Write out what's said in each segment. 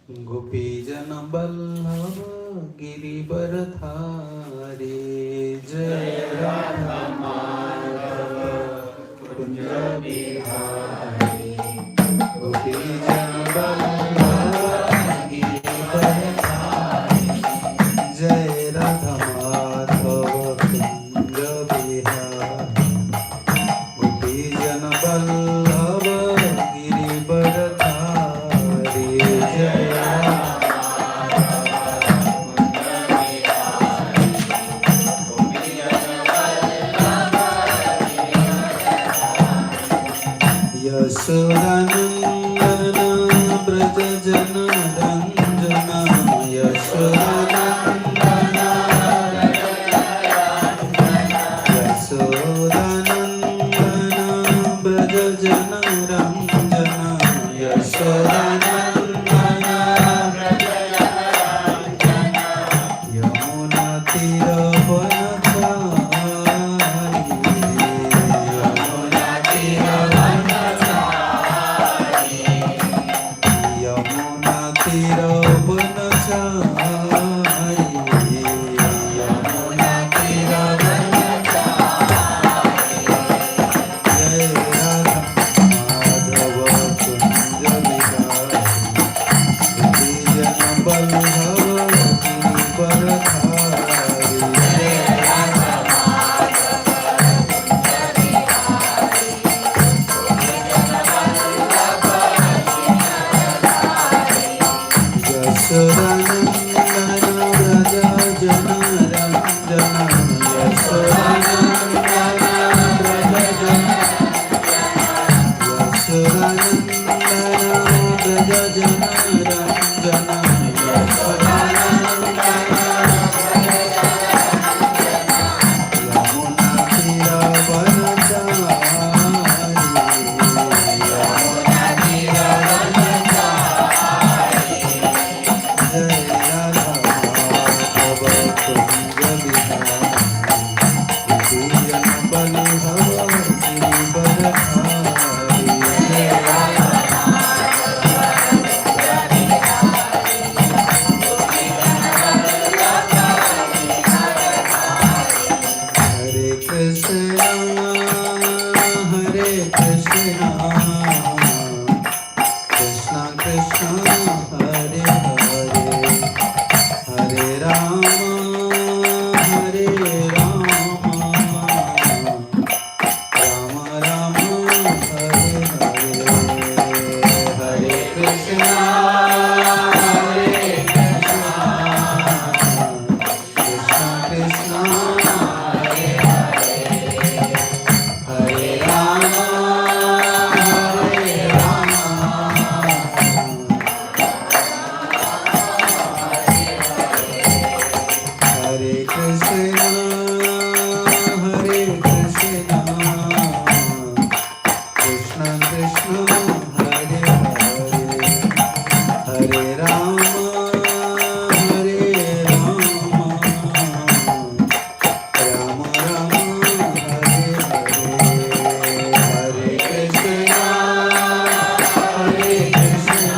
गोपीजन बल्लभ गिरिवरधारी जय राधा माधव कुंज बिहारी गोपीजन बल्लभ गिरिवरधारी जय राधा माधव कुंज बिहारी गोपीजन बल्लभ गिरिवरधारी जय यशोदानंदन ब्रज जन रंजन यशोदानंदन यशोदानंदन ब्रज जन रंजन यशोदानंदन यमुना तीर वनचारी यमुना तीर यमुना तीर वनचारी यमुना तीर जय राधा माधव कुंज बिहारी गोपीजन बल्लभ गिरिवरधारी जय यशोदानंदन व्रज जन रंजन यशोदानंदन व्रज जन यशोदानंदन व्रज जन रंजन यशोदानंदन यमुना तीर वनचारी यमुना तीर वनचारी जय राधा माधव कुंज बिहारी गोपीजन बल्लभ गिरिवरधारी जय राधा हरे कृष्णा कृष्णा कृष्णा हरे हरे हरे राम राम राम हरे हरे हरे कृष्णा कृष्णा कृष्णा हरे हरे हरे राम हरे कृष्णा कृष्णा कृष्णा हरे हरे हरे राम राम राम हरे हरे हरे कृष्णा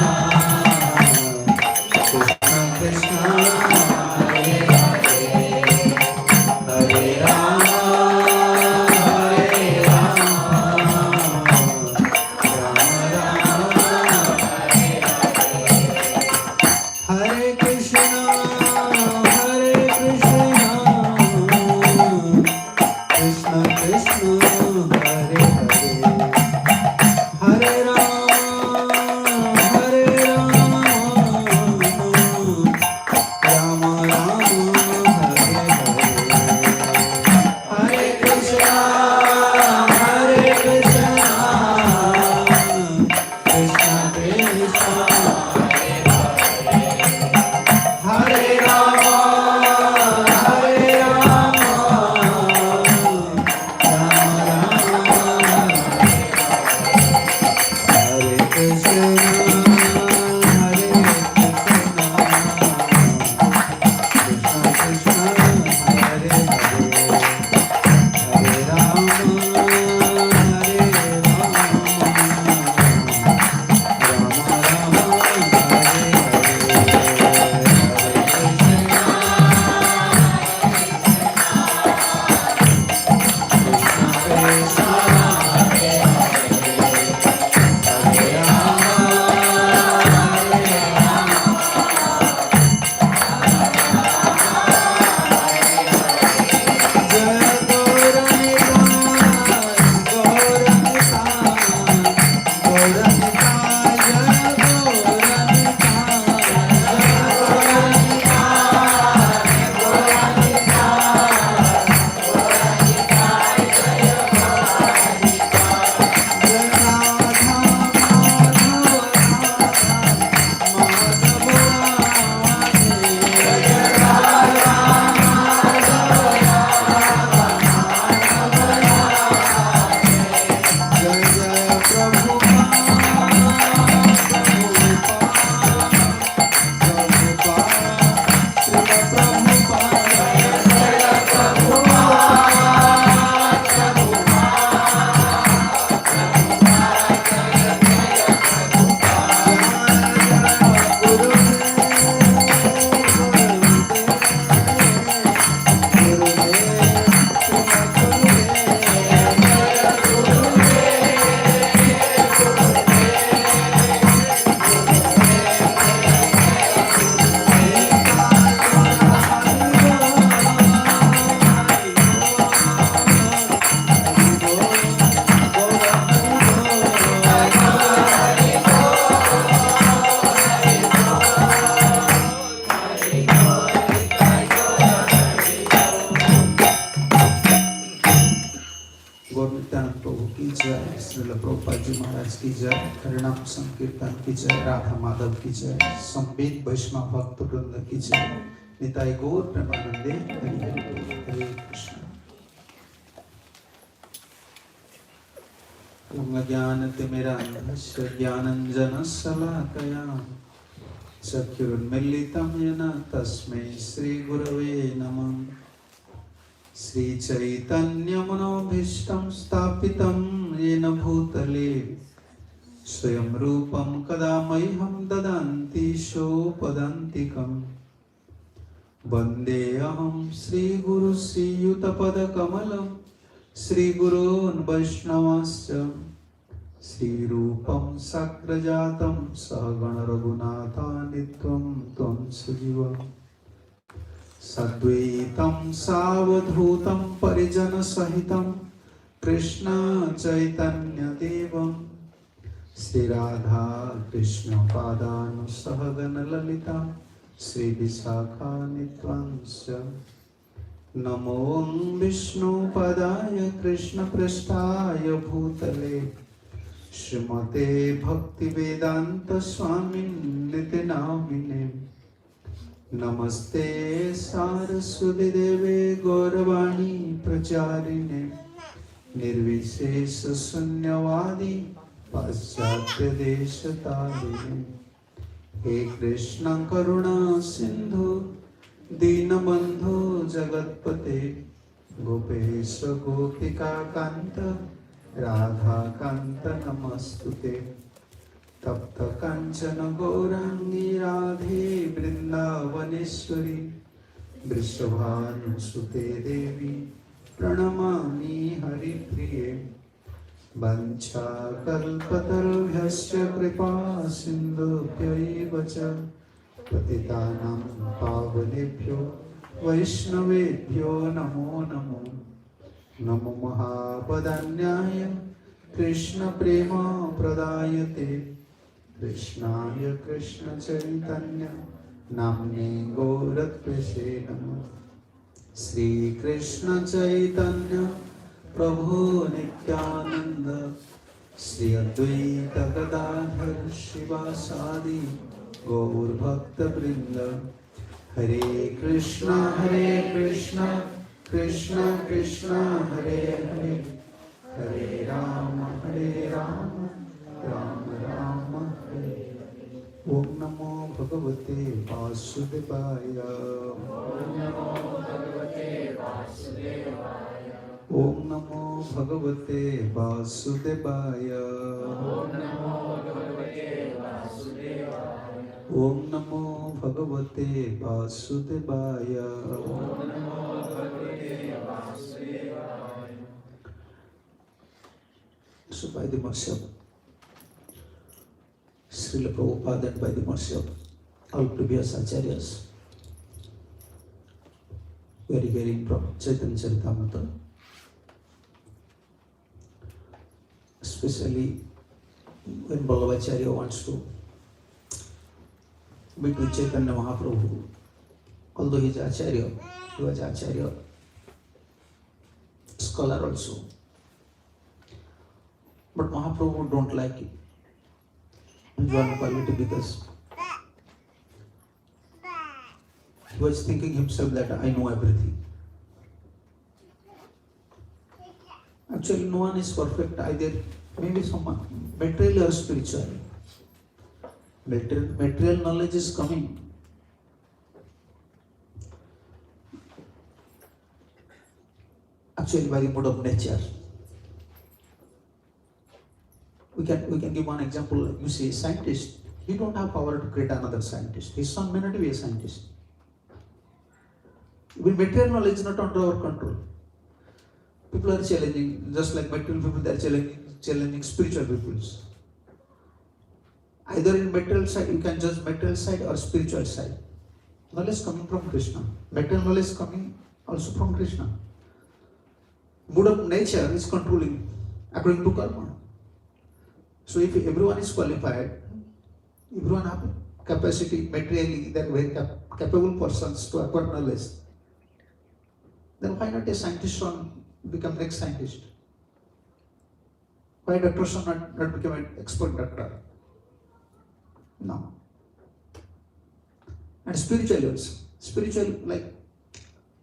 कृष्णा कृष्णा हरे हरे हरे राम हरे कृष्णा कृष्णा कृष्णा हरे हरे हरे राम राम राम हरे हरे हरे कृष्णा कृष्णा कृष्णा हरे राम हरे कृष्णा कृष्णा कृष्णा हरे हरे हरे राम राम राम जय, श्रील प्रभुपाद जी महाराज की जय, हरिनाम संकीर्तन की जय, राधा माधव की जय, संवेद वैष्णव भक्त वृंद की जय, निताई गौर प्रेमानंदे, हरि हरि बोल, हरे कृष्ण। ज्ञानतिमिरान्धस्य ज्ञानञ्जनशलाकया चक्षुरुन्मीलितं येन तस्मै श्रीगुरवे नमः। श्रीचैतन्यमनोभीष्टं स्थापितं येन भूतले स्वयं रूपं कदा मह्यं ददाति सोपदान्तिकम्। वन्देऽहं श्रीगुरु श्रीयुतपदकमलं श्रीगुरून् वैष्णवांश्च श्रीरूपं साग्रजातं सहगण रघुनाथान्वितं त्वं सजीवम्। सद्वैतं सावधूतं परिजनसहितं कृष्ण चैतन्यदेवं श्रीराधा कृष्ण पादानुसहगण ललिता श्रीविशाखान्वितांश्च। नमो विष्णुपदाय कृष्णपृष्ठाय भूतले श्रीमते भक्तिवेदांत स्वामिन्निति नामिने। नमस्ते सारस्वती देवे गौरवाणी प्रचारिणे निर्विशेष शून्यवादी पाश्चात्य देशतारिणे। हे कृष्ण करुणा सिंधु दीनबंधु जगत्पते गोपेश गोपिका कांत राधा कांत नमस्तुते। तप्त कांचन गौरांगी राधे वृंदावनेश्वरी वृषभानुसुते देवी प्रणमामि हरिप्रिये। वंशाकल्पतरुभ्यश्च कृपा सिन्धुभ्यैव च पतितानां पावनेभ्यो वैष्णवेभ्यो नमो नमो। नमो महावदान्याय कृष्णप्रेम प्रदायते कृष्णाय कृष्ण चैतन्य नाम्ने गौरत्वेषे नमः। श्री कृष्ण चैतन्य प्रभु नित्यानंद श्री अद्वैत गदाधर शिवासादि गौर भक्त वृंद। हरे कृष्ण कृष्ण कृष्ण हरे हरे हरे राम राम राम हरे हरे। ओम नमो भगवते वासुदेवाय। ओम नमो भगवते वासुदेवाय। ओम नमो भगवते वासुदेवाय। ओम नमो भगवते वासुदेवाय। ओम नमो भगवते वासुदेवाय। ओम नमो भगवते वासुदेवाय। So by the mercy of Srila Prabhupada and by the mercy of all previous acharyas, we are hearing from Chaitanya Charitamrita, especially when Vallabha wants to meet with Chaitanya Mahāprabhu. Although he is acharya, he was acharya, scholar also. But Mahāprabhu don't like it. One quality because he was thinking himself that I know everything. Actually, no one is perfect either. Maybe someone material or spiritual. Material knowledge is coming. Actually, by the mode of nature. We can give one example. You see, scientist, he don't have power to create another scientist. His son may not be a scientist. Even material knowledge is not under our control. People are challenging, just like material people, they are challenging spiritual peoples. Either in material side, you can judge material side or spiritual side. Knowledge coming from Krishna. Material knowledge coming also from Krishna. Mood of nature is controlling according to karma. So if everyone is qualified, everyone have capacity, materially, they are very capable persons to acquire knowledge, then why not a scientist become next scientist? Why doctors should not become an expert doctor? No. And spiritual also. Spiritual, like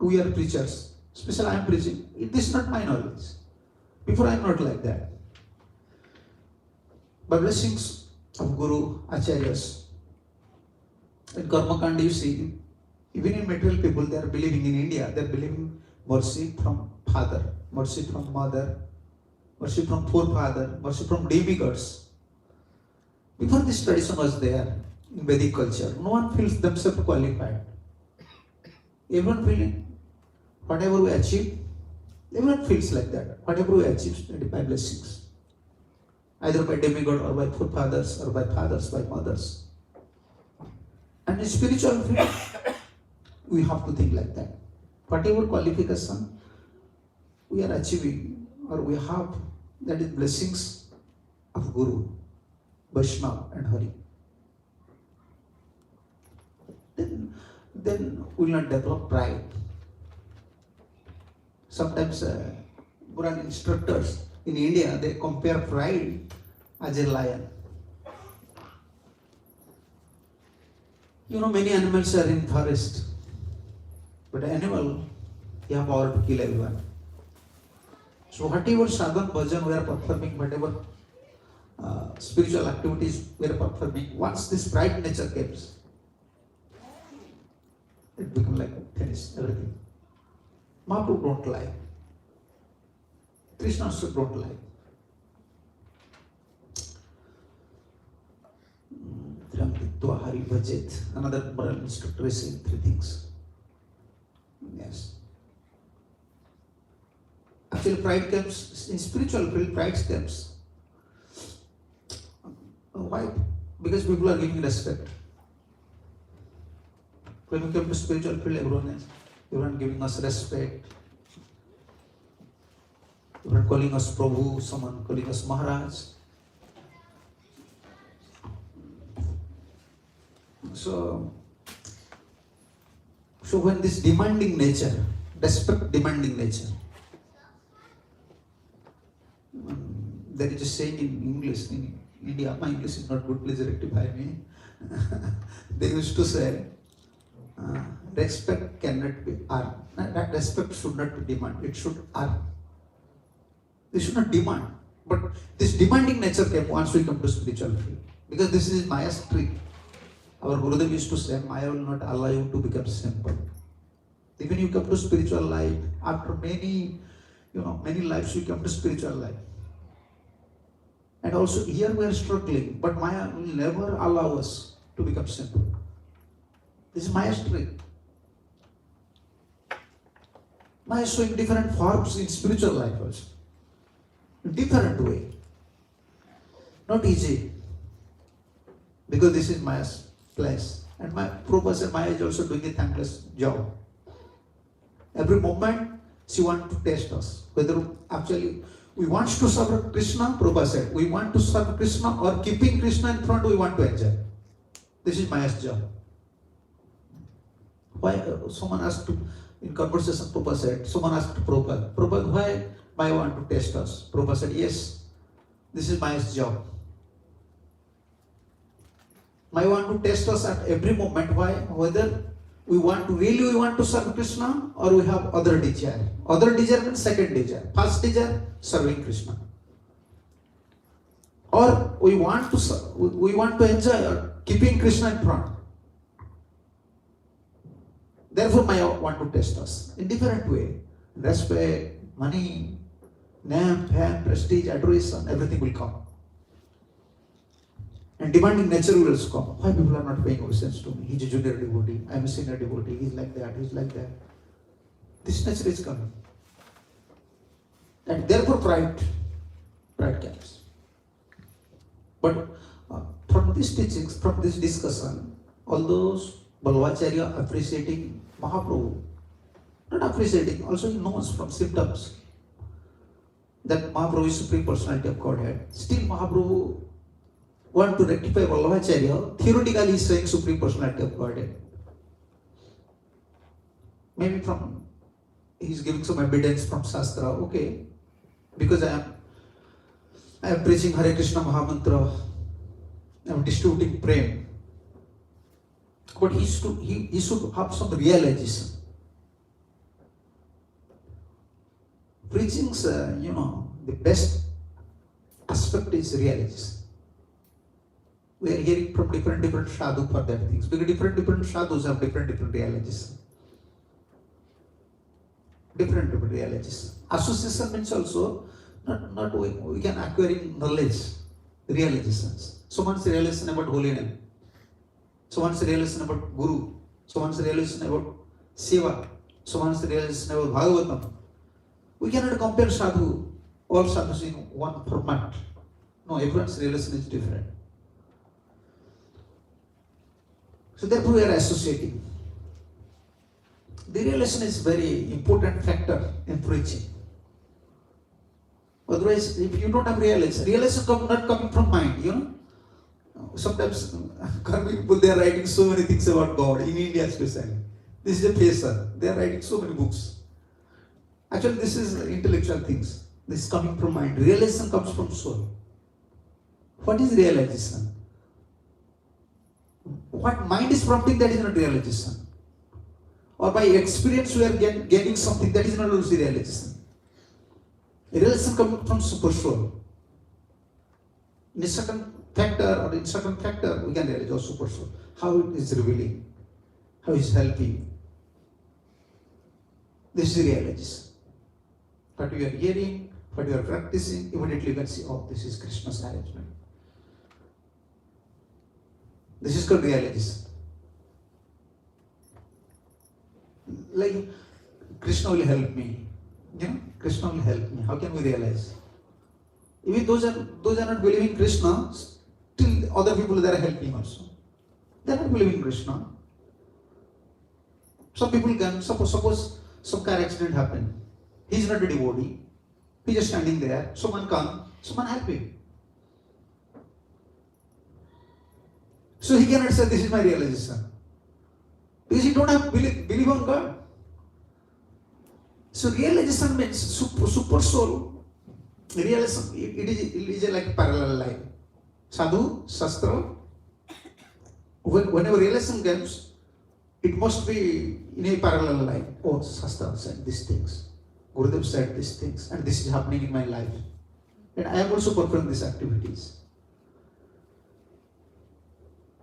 we are preachers. Especially I am preaching. This is not my knowledge. Before I am not like that. By blessings of Guru, Acharyas, in Karma Kanda you see, even in material people, they are believing in India, they are believing mercy from father, mercy from mother, mercy from forefather, mercy from demigods. Before this tradition was there in Vedic culture, no one feels themselves qualified. Everyone feeling whatever we achieve, everyone feels like that. Whatever we achieve by blessings. Either by demigod or by forefathers or by fathers, by mothers. And in spiritual field, we have to think like that. Whatever qualification we are achieving or we have, that is blessings of Guru, Vaishnava and Hari. Then we will not develop pride. Sometimes Quran instructors in India, they compare pride as a lion. You know, many animals are in forest, but animal, you have power to kill everyone. So whatever sadhana bhajan we are performing, whatever spiritual activities we are performing, once this pride nature comes, it becomes like finish everything. Mahāprabhu don't lie. Krishna also don't lie. Another moral instructor is saying 3 things. Yes. Actually, pride comes in spiritual field. Pride comes. Why? Because people are giving respect. When we come to spiritual field, everyone giving us respect. Everyone calling us Prabhu, someone calling us Maharaj. So when this demanding nature, respect demanding nature, there is a saying in English, in India, my English is not good, please rectify me. They used to say, respect cannot be earned. That respect should not be demanded, it should earn. They should not demand. But this demanding nature came once we come to spiritual field. Because this is Maya's trick. Our Gurudev used to say, Maya will not allow you to become simple. Even you come to spiritual life, after many lives you come to spiritual life. And also here we are struggling, but Maya will never allow us to become simple. This is Maya's trick. Maya is showing different forms in spiritual life also. Different way. Not easy. Because this is Maya's place. And my Prabhupada said Maya is also doing a thankless job. Every moment she wants to test us. Whether actually we want to serve Krishna, Prabhupada said, we want to serve Krishna or keeping Krishna in front we want to enjoy. This is Maya's job. Why? Someone asked in conversation, Prabhupada said, someone asked Prabhupada, why Maya want to test us? Prabhupada said, yes, this is Maya's job. Maya want to test us at every moment. Why? Whether we want to serve Krishna or we have other desire. Other desire means second desire. First desire, serving Krishna. Or we want to enjoy keeping Krishna in front. Therefore, Maya want to test us in different way. Respect, money, name, fame, prestige, adoration, everything will come. And demanding nature will also come. Why people are not paying obeisance to me? He's a junior devotee, I'm a senior devotee, he's like that. This nature is coming. And therefore pride comes. But from these teachings, from this discussion, all those Balvacharya appreciating Mahāprabhu, not appreciating, also he knows from symptoms that Mahāprabhu is Supreme Personality of Godhead. Still Mahāprabhu want to rectify Vallabhacharya, theoretically he is saying Supreme Personality of Godhead. Maybe he is giving some evidence from Shastra, okay, because I I am preaching Hare Krishna Mahamantra. I am distributing prem. But he should have some realization. Preaching's, the best aspect is realization. We are hearing from different sadhu for that things. Because different sadhus have different realization. Different realization. Association means also not we can acquiring knowledge, realizations. Someone's realization about holy name. Someone's realization about Guru. Someone's realization about Seva. Someone's realization about Bhagavatam. We cannot compare sadhu, all sadhus in one format. No, everyone's realization is different. So therefore we are associating. The realization is very important factor in preaching. Otherwise, if you don't have realization not coming from mind, Sometimes people, they are writing so many things about God, in India especially. This is a pacer. They are writing so many books. Actually, this is intellectual things. This is coming from mind. Realization comes from soul. What is realization? What mind is prompting, that is not realization. Or by experience we are gaining something, that is not also realization. Realization coming from super soul. In a certain factor, we can realize our super soul. How it is revealing, how it is helping. This is realization. What you are hearing, what you are practicing, immediately you can see, oh, this is Krishna's arrangement. This is called realization. Like, Krishna will help me. Krishna will help me. How can we realize? Even those are not believing Krishna, still other people they are helping also. They are not believing Krishna. Some people can, suppose some car accident happened. He is not a devotee. He is just standing there. Someone come, someone help him. So he cannot say, this is my realization. Because he don't have belief on God. So realization means super soul. Realization, it is like a parallel line. Sadhu, Shastra. Whenever realization comes, it must be in a parallel line. Oh, Shastra said these things. Gurudev said these things. And this is happening in my life. And I am also performing these activities.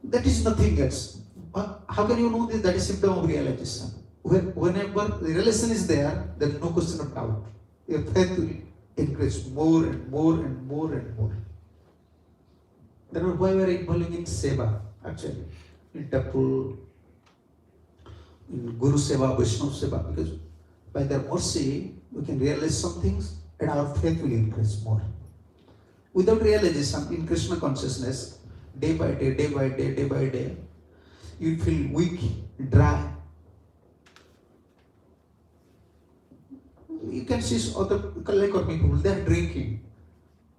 That is nothing else. How can you know this? That is symptom of realization. Whenever the realization is there is no question of doubt. Your faith will increase more and more and more and more. That is why we are involving in seva, actually. In temple, in Guru seva, Vaishnava seva, because by their mercy, we can realize some things and our faith will increase more. Without realization, in Krishna consciousness, day by day, you feel weak, dry. You can see other Kalyakarmi people, they are drinking.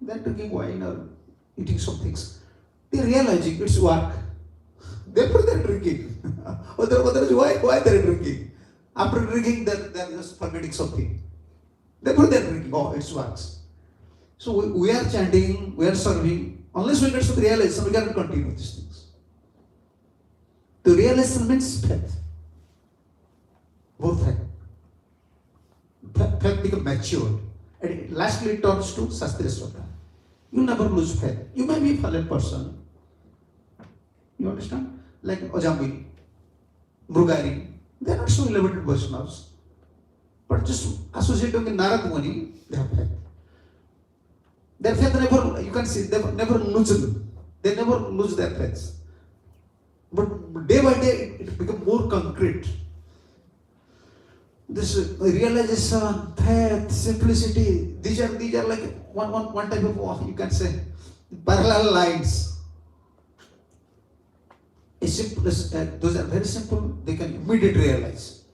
They are drinking wine or eating some things. They are realizing it's work. Therefore they are drinking. Otherwise, why they are drinking? After drinking, they are just forgetting something. Therefore they are drinking. Oh, it's works. So we are chanting, we are serving. Unless we get some realization, we cannot continue these things. The realization means faith. Both faith. Faith becomes matured. And lastly it turns to Shastriya Shraddha. You never lose faith. You may be a fallen person. You understand? Like Ajambi, Mrugari. They are not so elevated Vaishnavas. But just associated with Narad Muni, they have faith. Their faith never, you can see, they never lose them. They never lose their faith. But day by day, it becomes more concrete. This realization, faith, simplicity, these are like one type of, you can say, parallel lines. Those are very simple, they can immediately realize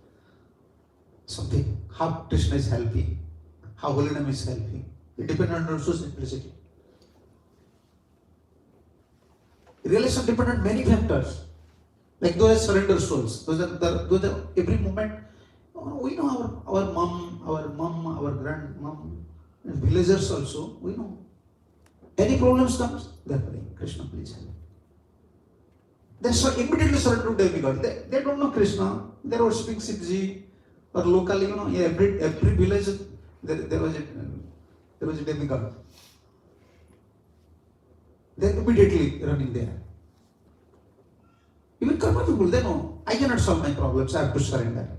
something, how Krishna is helping, how Holy Name is helping. It depends on also simplicity. Realization depends on many factors. Like those are surrender souls. Those are every moment. We know our mom, our grandmom, and villagers also, we know. Any problems comes, they are praying, Krishna, please help. They immediately surrender to demigod. They don't know Krishna. They are worshipping Sivji or locally, every village there was a demigod. They are immediately running there. Even karma people, they know, I cannot solve my problems, I have to surrender.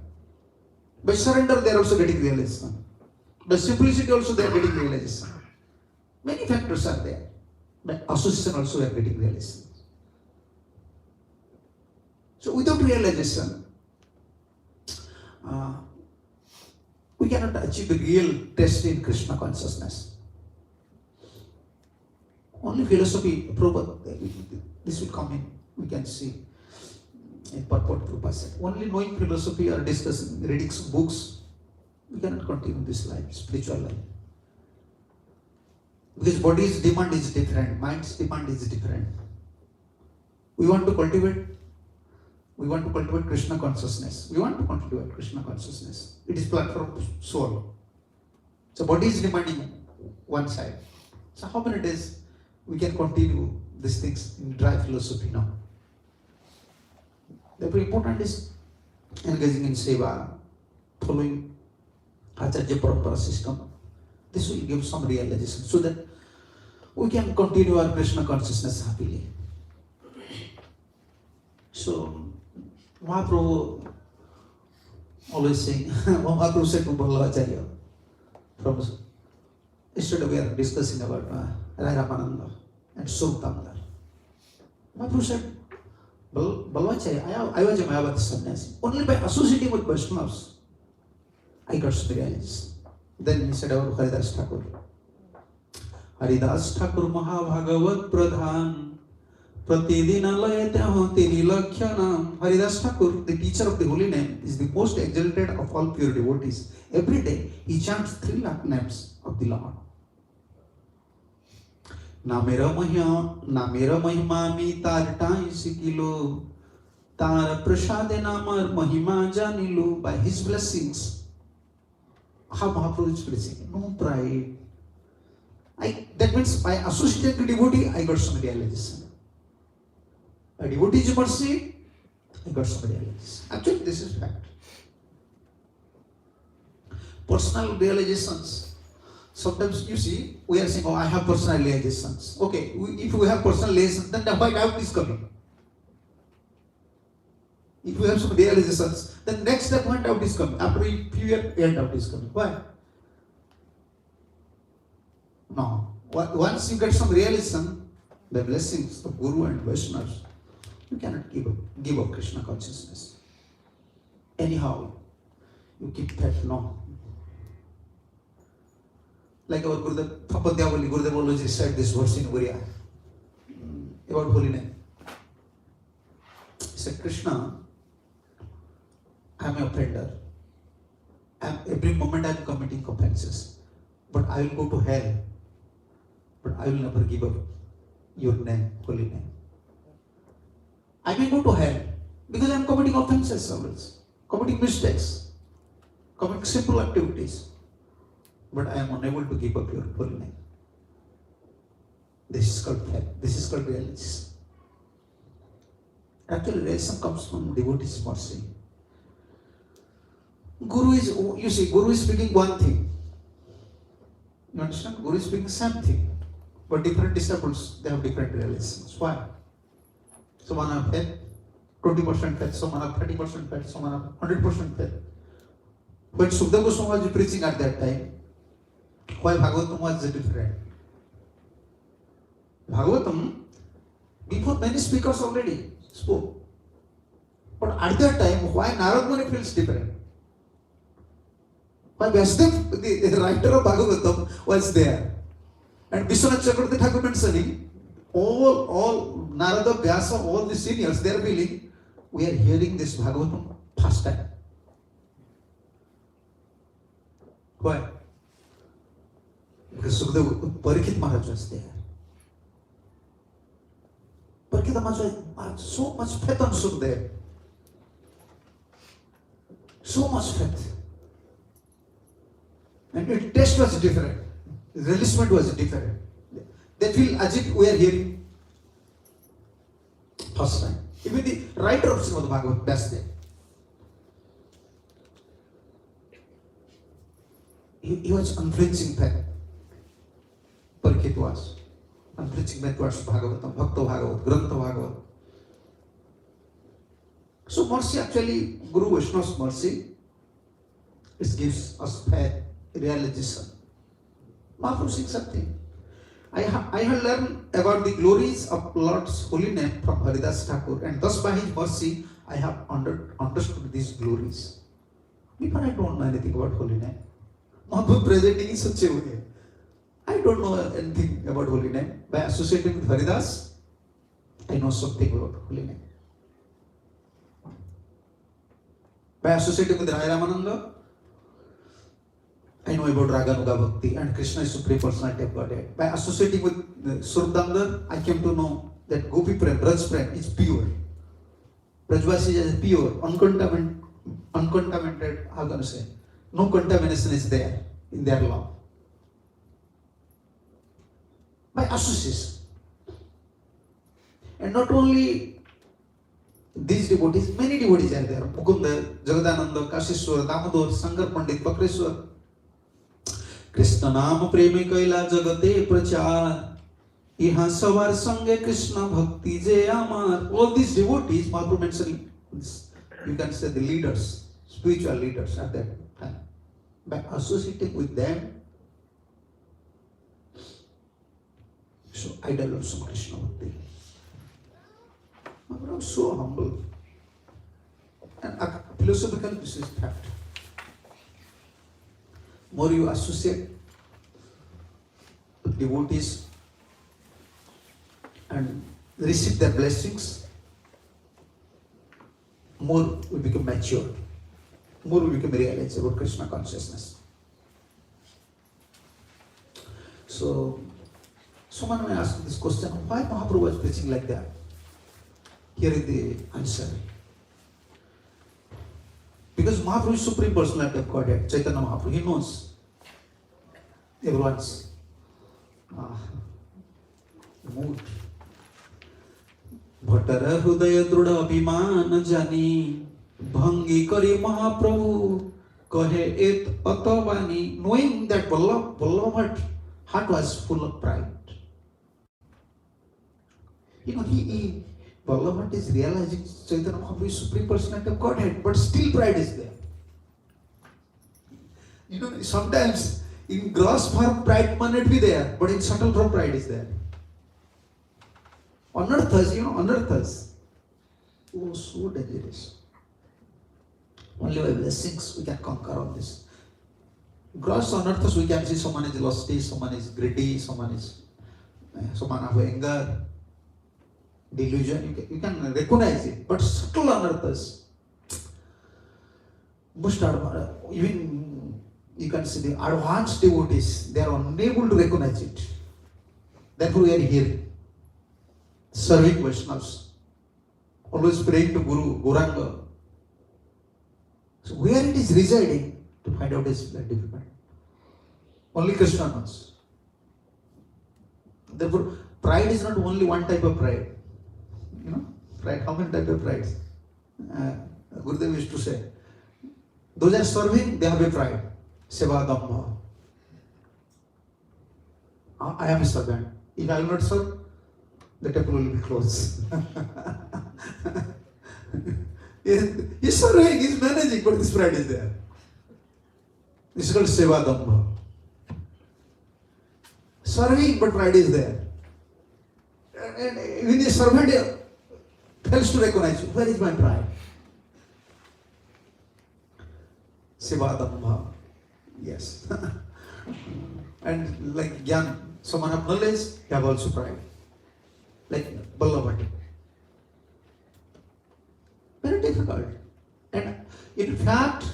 By surrender, they are also getting realization. By simplicity also they are getting realization. Many factors are there. By association also we are getting realization. So without realization, we cannot achieve the real taste in Krishna consciousness. Only philosophy, this will come in, we can see in purport Prabhupada said. Only knowing philosophy or discussing, reading books, we cannot continue this life, spiritual life. Because body's demand is different, mind's demand is different. We want to cultivate Krishna consciousness. We want to cultivate Krishna consciousness. It is platform soul. So body is demanding one side. So how many days we can continue these things in dry philosophy now? The very important is engaging in seva, following Acharya Parampara system. This will give some realization so that we can continue our Krishna consciousness happily. So Mahāprabhu always saying, Mahāprabhu said to Vallabha, from yesterday we are discussing about Rai Ramananda and Surtamdar. Mahāprabhu said, Vallabha, I was a Mayavadi sannyasi. Only by associating with Vaishnavas, I got some realization. Then he said about Haridas Thakur. Haridas Thakur Mahabhagavat Pradhan Pratidina Layate Tini Lakhyanam. Haridas Thakur, the teacher of the holy name, is the most exalted of all pure devotees. Every day he chants 3 lakh names of the Lord. Na mera mahima mi tar tai sikilo, tar prasade namar mahima janilu. By his blessings, how Mahāprabhu is blessing. No pride. That means by associating with devotee, I got some realization. By devotee's mercy, I got some realization. Actually, this is fact. Personal realizations. Sometimes you see, we are saying, I have personal realizations. Okay, if we have personal realizations, then why doubt is coming? If we have some realizations, then next step when doubt is coming. After a few years, doubt is coming. Why? No. Once you get some realization, the blessings of Guru and Vaishnavas, you cannot give up Krishna consciousness. Anyhow, you keep that. No. Like our Gurudev, Papadyavali, Gurudev always recite this verse in Uriya about holy name. He said, Krishna, I am an offender. Every moment I am committing offenses. But I will go to hell. But I will never give up your name, holy name. I may go to hell because I am committing offenses always, committing mistakes, committing simple activities. But I am unable to give up your holy name. This is called faith. This is called realization. Actually, realization comes from devotee's mercy. Guru is speaking one thing. You understand? Guru is speaking same thing. But different disciples, they have different realizations. Why? Some have faith, 20% faith, some have 30% faith, some have 100% faith. When Sukadeva Goswami was preaching at that time, why Bhagavatam was different? Bhagavatam, before many speakers already spoke. But at that time, why Narad Muni feels different? Why Vyasadeva, the writer of Bhagavatam, was there? And Vishwanath Chakravarti Thakur mentioning, all Narada, Vyasa, all the seniors, they are feeling, we are hearing this Bhagavatam first time. Why? Because Sukadeva, Parikshit Maharaj was there. Parikshit Maharaj had so much faith on Sukadeva. So much faith. And the test was different. The releasement was different. They feel as if we are hearing first time. Even the writer of Srimad Bhagavad, that's there. He was unflinching faith. Parikshit was unflinching faith towards Bhagavatam, Bhakta Bhagavat, Grantha Bhagavat. So mercy, actually, Guru Vaishnava's mercy, it gives us faith, realization. Mahaprabhu sings something. I have learned about the glories of Lord's holy name from Haridas Thakur, and thus by his mercy I have understood these glories. Before I don't know anything about holy name. Mahaprabhu presenting in such a way. I don't know anything about holy name. By associating with Haridas, I know something about holy name. By associating with Raya Ramananda, I know about Raganuga Bhakti and Krishna is Supreme Personality of Godhead. By associating with Surabdamdar, I came to know that Gopi Prem, Braj Prem is pure. Brajvasi is pure, uncontaminated, how can I say? No contamination is there in their love. By association. And not only these devotees, many devotees are there. Mukunda, Jagadananda, Kashishwar, Damodar, Sangar Pandit, Bakreshwar. Krishna नाम प्रेमी कैला जगते प्रचार यहाँ सवार संगे कृष्ण भक्ति जे अमर. All these devotees, Mahaprabhu mentioning, you can say the leaders, spiritual leaders at that time. By associating with them, so idol also Krishna bhakti. Mahaprabhu was so humble. And philosophical, this is fact. More you associate with devotees and receive their blessings, more we become mature, more we become realized about Krishna consciousness. So, someone may ask this question, why Mahaprabhu was preaching like that? Here is the answer. Because Mahaprabhu is Supreme Personality of Godhead, Caitanya Mahaprabhu, he knows everyone's mood. Bhaṭṭara Hrudaya Druda Abhimana Jani Bhangi Kari Mahaprabhu Kahe Et Atavani. Knowing that Vallabha's heart was full of pride. You know, Vallabha is realizing Caitanya Mahaprabhu is Supreme Personality of Godhead, but still pride is there. You know, sometimes in gross form pride may not be there, but in subtle form pride is there. Anarthas, anarthas. Oh, so dangerous. Only by blessings we can conquer all this. Gross anarthas we can see someone is lusty, someone is greedy, someone have anger, delusion. You can recognize it, but subtle anarthas. Even you can see the advanced devotees, they are unable to recognize it. Therefore we are here, serving Vaishnavas, always praying to Guru, Gauranga. So where it is residing, to find out is very difficult. Only Krishna knows. Therefore, pride is not only one type of pride. You know, pride, how many types of pride? Gurudev used to say, those are serving, they have a pride. Seva Dhamma. I am a servant. If I will not serve, the temple will be closed. He's serving, he's managing, but this pride is there. This is called Seva Dhamma. Serving, but pride is there. And when the servant fails to recognize, where is my pride? Seva Dhamma. Yes. And like Gyan, someone have knowledge, they have also pride. Like Vallabha. Very difficult. And in fact,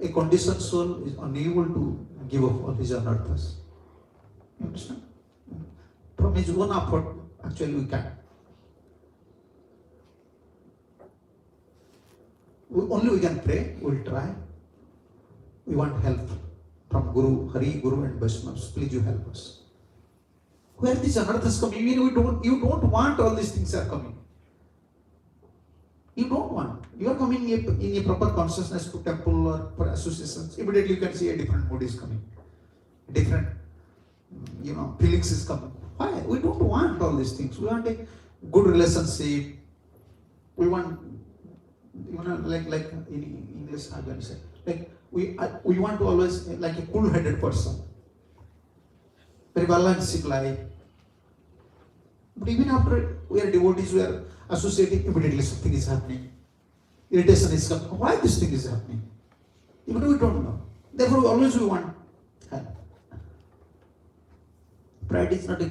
a conditioned soul is unable to give up all his anarthas. You understand? From his own effort, actually we can. Only we can pray, we will try. We want help from Guru, Hari, Guru and Vaishnavas. Please you help us. Where these anarthas coming? You don't want all these things are coming. You don't want. You are coming in a proper consciousness to temple or for associations. Immediately you can see a different mood is coming. Different, feelings is coming. Why? We don't want all these things. We want a good relationship. We want, like in English, how can I say? Like we want to always like a cool-headed person. Very balanced life. But even after we are devotees, we are associating, immediately something is happening. Irritation is coming. Why this thing is happening? Even we don't know. Therefore, always we want help. Pride is not a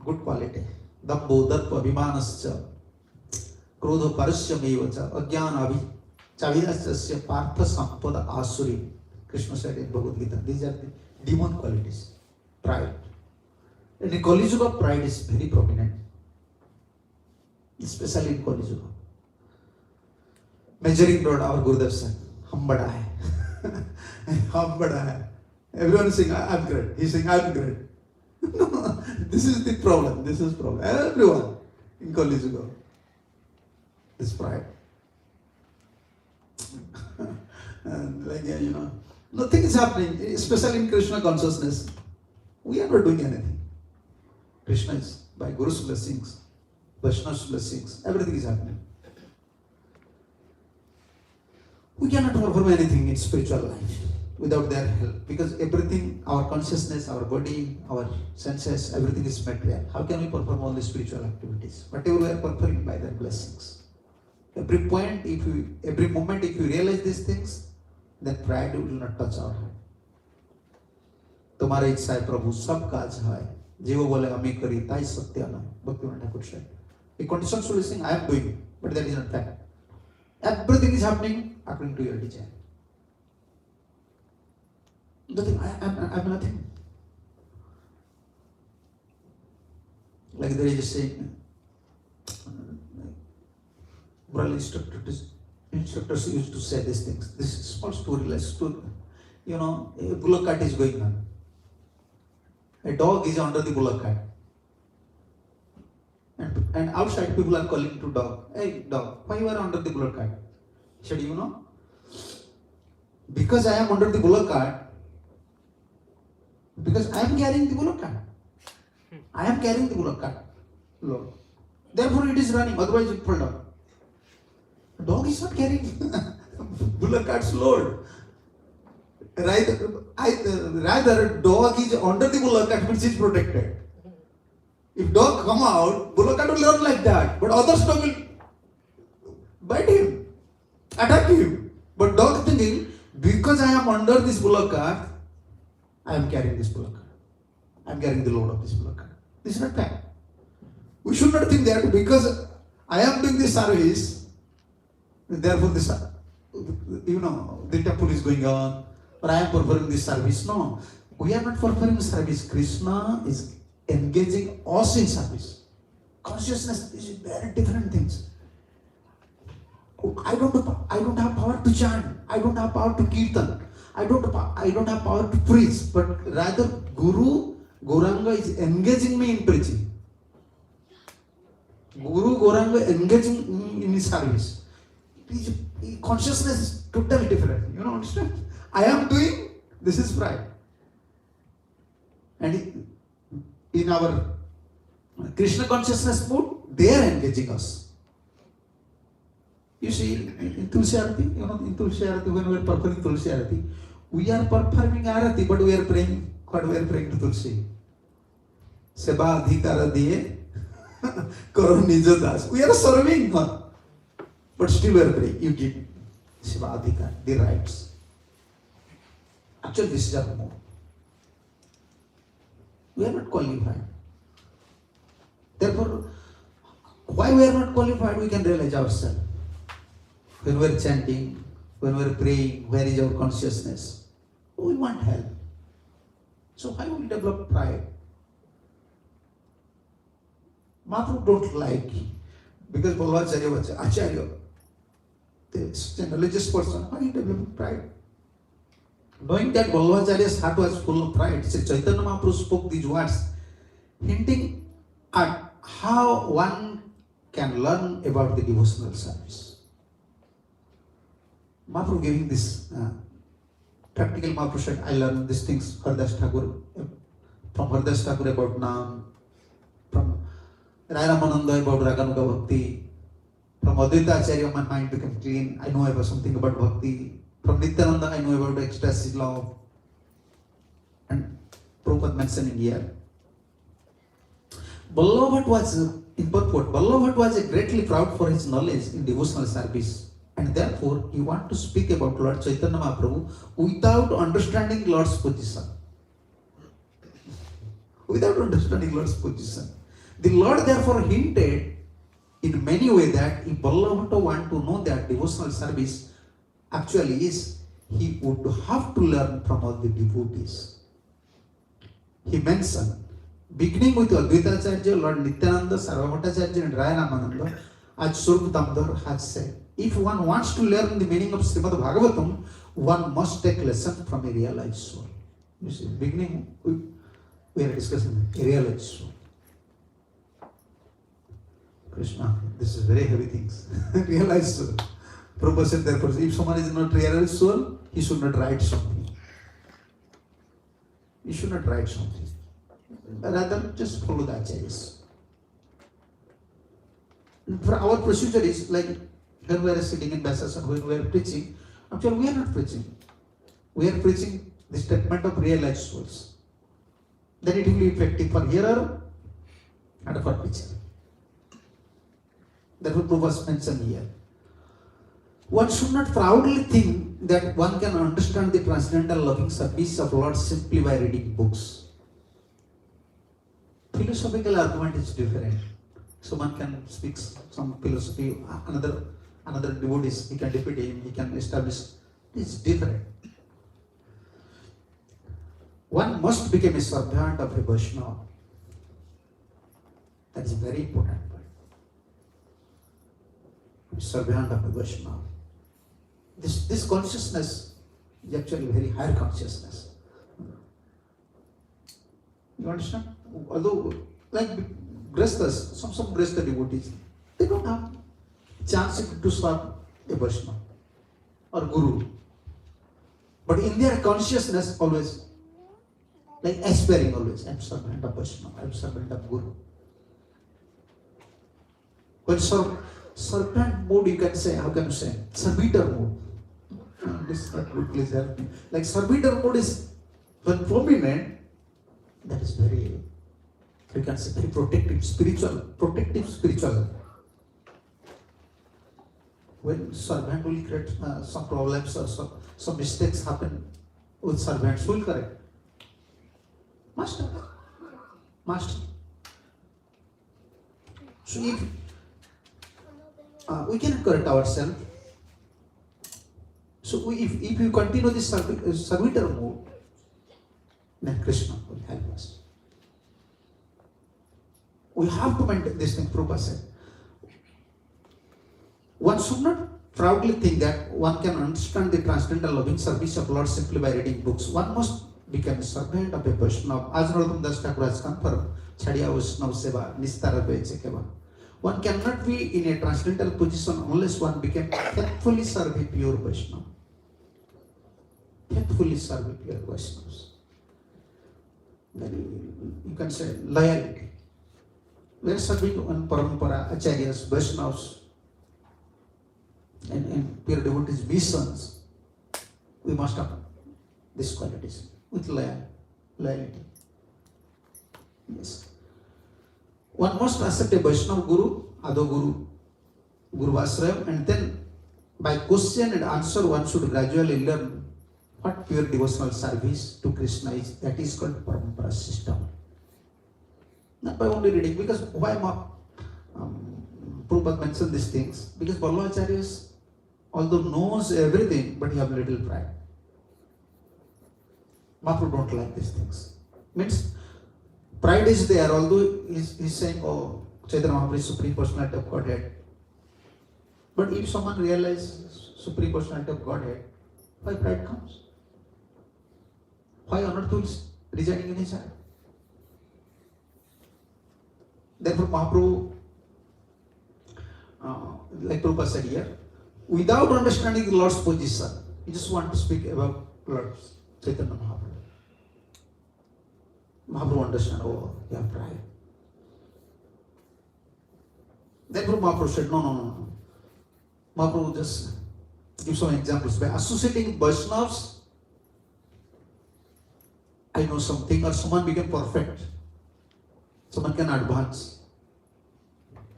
good quality. Dambho, darpa, abhimanascha, krodha, parasyamevacha, ajnana, chavidasya, partha, sampada, asuri. Krishna said in Bhagavad Gita. These are the demon qualities. Pride. And in Kali Yuga, pride is very prominent. Especially in Kali Yuga. Measuring rod, our Gurudev said, hum bada hai. Hum bada hai. Everyone is saying, I'm great. He's saying, I'm great. No, this is the problem. This is the problem. Everyone in Kali Yuga. This pride. And nothing is happening, especially in Krishna consciousness. We are not doing anything. Krishna is by Guru's blessings, Vaishnava's blessings, everything is happening. We cannot perform anything in spiritual life without their help, because everything, our consciousness, our body, our senses, everything is material. How can we perform all the spiritual activities? Whatever we are performing by their blessings. Every moment, if you realize these things, then pride will not touch our heart. तुम्हारी इच्छा है प्रभु सब काज है जीव बोले हमें करी ताई सत्य ना Bhaktivinoda Thakur said. The conditions will saying I am doing, but that is not fact. Everything is happening according to your desire. Nothing. I am nothing. Like there is a saying. Moral instructors used to say these things. This is small story. A bullock cart is going on. A dog is under the bullock cart. And outside people are calling to dog, hey dog, why you are under the bullock cart? He said, because I am under the bullock cart, because I am carrying the bullock cart. I am carrying the bullock cart. Lord. Therefore it is running, otherwise it fall down. The dog is not carrying bullock cart's load. Rather, dog is under the bullock cart, which is protected. If dog come out, bullock cart will run like that, but other dog will bite him, attack him. But dog thinking, because I am under this bullock cart, I am carrying this bullock cart. I am carrying the load of this bullock cart. This is not fact. We should not think that because I am doing this service, therefore this, the temple is going on, or I am performing this service. No, we are not performing service. Krishna is engaging us in service. Consciousness is very different things. I don't have power to chant. I don't have power to kirtan. I don't have power to preach. But rather, Gauranga is engaging me in preaching. Gauranga engaging me in his service. Consciousness is totally different. You understand? I am doing, this is pride. And in our Krishna consciousness mood, they are engaging us. You see, in Tulsi Arati, in Tulsi Arati, when we are performing Tulsi Arati, we are performing Arati, but we are praying, what we are praying to Tulsi? Seba adhikara diye, karo nijo das. We are serving her, but still we are praying. You give Seba adhikara, the rights. Actually, this is our mode. We are not qualified. Therefore, why we are not qualified, we can realize ourselves. When we are chanting, when we are praying, where is our consciousness? We want help. So why we develop pride? Mahāprabhu don't like, because Vallabha was Acharya, the religious person, why he developed pride? Knowing that Vallabhacharya's heart was full of pride, Chaitanya Mahaprabhu spoke these words. hinting at how one can learn about the devotional service. Mahāprabhu giving this practical. Mahāprabhu said, I learned these things from Haridas Thakur about Naam, from Rai Ramananda about Raganuga Bhakti, from Advaita Acharya my mind became clean, I know about something about Bhakti, from Nityananda I know about ecstasy love, and Prabhupada mentioned in here. Vallabha was, in purport, Vallabha was greatly proud for his knowledge in devotional service, and therefore he wanted to speak about Lord Chaitanya Mahaprabhu without understanding Lord's position. Without understanding Lord's position. The Lord therefore hinted in many ways that if Vallabha want to know that devotional service actually is, he would have to learn from all the devotees. He mentioned, beginning with Advaita Acharya, Lord Nityananda, Sarvabhattacharya and Rai Ramananda, as Swarup Damodar has said, if one wants to learn the meaning of Srimad Bhagavatam, one must take lesson from a realized soul. You see, beginning we are discussing a realized soul. Krishna, this is very heavy things. Realized soul. Prabhupada said therefore, if someone is not realized soul, he should not write something. He should not write something. Rather, just follow the acharyas. For our procedure is like when we are sitting in Basas and when we are preaching, actually we are not preaching. We are preaching the statement of realized souls. Then it will be effective for hearer and for preacher. That what Prabhupada mentioned here. One should not proudly think that one can understand the transcendental loving service of Lord simply by reading books. Philosophical argument is different. So one can speak some philosophy, another devotees, he can defeat him, he can establish. It's different. One must become a servant of a Vaishnava. That is very important. Servant of a Vaishnava. This consciousness is actually very higher consciousness. You understand? Although, like Grasthas, some Grastha devotees, they don't have chance to serve a Vaishnava or Guru. But in their consciousness, always, like aspiring always, I'm servant of Vaishnava, I'm servant of Guru. When servant mode, you can say, how can you say? Servitor mode. This is not good, please help me. Like servitor mode is when prominent, that is very, you can say, very protective spiritual. When servant will create some problems or some mistakes happen with servants, who will correct? Master. So if we can correct ourselves, so if you continue this servitor mode, then Krishna will help us. We have to maintain this thing, Prabhupada said. One should not proudly think that one can understand the transcendental loving service of Lord simply by reading books. One must become a servant of a Vaishnava. As Rotterdam Das Thakur has confirmed, Chadiya Vaishnava Seva, Nistara Vechekeva. One cannot be in a transcendental position unless one became faithfully serve a pure Vaishnava. Faithfully serve a pure Vaishnavas. Then you can say loyalty. We are serving on Parampara, Acharyas, Vaishnavas, and pure devotees' missions. We must have these qualities with loyalty. Yes. One must accept a Vaishnava Guru, Ado Guru, Guru Vasraya, and then by question and answer one should gradually learn what pure devotional service to Krishna is. That is called Parampara system. Not by only reading, because why Prabhupada mentioned these things? Because Vallabhacharyas, although knows everything, but he have little pride. Mahāprabhu don't like these things. Means pride is there, although he's saying, oh, Chaitanya Mahaprabhu is Supreme Personality of Godhead. But if someone realizes Supreme Personality of Godhead, why pride comes? Why on earth is residing in his heart? Therefore, Mahāprabhu, like Prabhupada said here, without understanding the Lord's position, you just want to speak about Lord Chaitanya Mahaprabhu. Mahāprabhu understand, oh, you have pride. Therefore, Mahāprabhu said, no. Mahāprabhu just give some examples. By associating Vaishnavas, I know something, or someone became perfect. Someone can advance.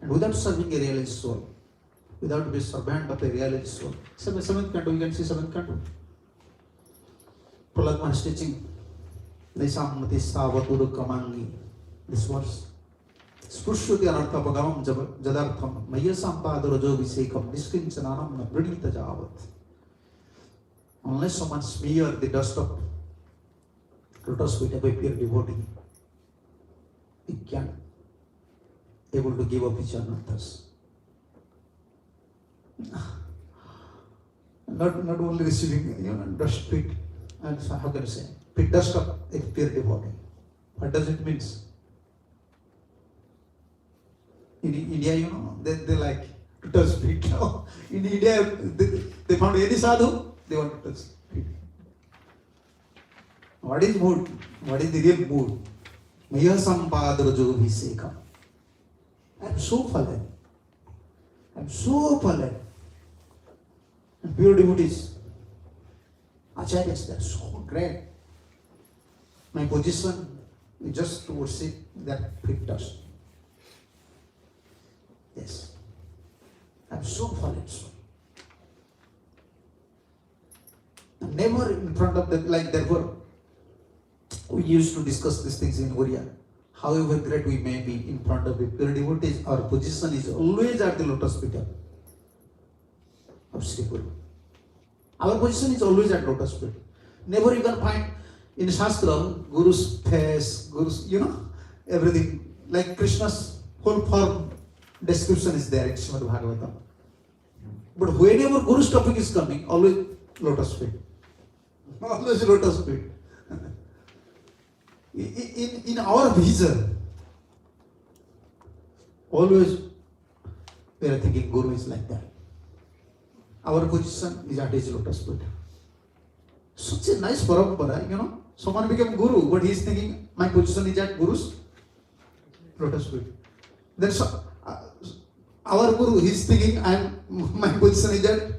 And without serving a realized soul, without being servant of a realized soul. Seventh canto, you can see seventh canto. Prahlad Maharaj teaching, Naisamati Savatur Kamangi, this verse. Spurshuti anarthapagamam jadartham mayasam padarajo visekam niskinchananam pranita javat. Unless someone smear the dust of lotus feet of a pure devotee, he can able to give up his anarthas. Not only receiving dust feet, and how can I say, pit dust of a pure devotee. What does it mean? In India, they like to touch feet. In India, they found any sadhu, they want to touch feet. What is mood? What is the real mood? Maya sampadarajo viseka. I'm so fallen. And pure devotees, acharyas, they're so great. My position is just to worship that feet dust. Yes. I'm so fallen. And never in front of them, like therefore, we used to discuss these things in Oriya. However great we may be in front of the pure devotees, our position is always at the lotus feet of Sri Guru. Our position is always at lotus feet. Never you can find in Shastra, Guru's face, Guru's, everything. Like Krishna's whole form description is there in Srimad Bhagavatam. But whenever Guru's topic is coming, always lotus feet. Always lotus feet. In our vision, always we are thinking Guru is like that. Our position is at his lotus feet. Such a nice parampara, Someone became Guru, but he is thinking my position is at Guru's lotus feet. Then our Guru, he is thinking my position is at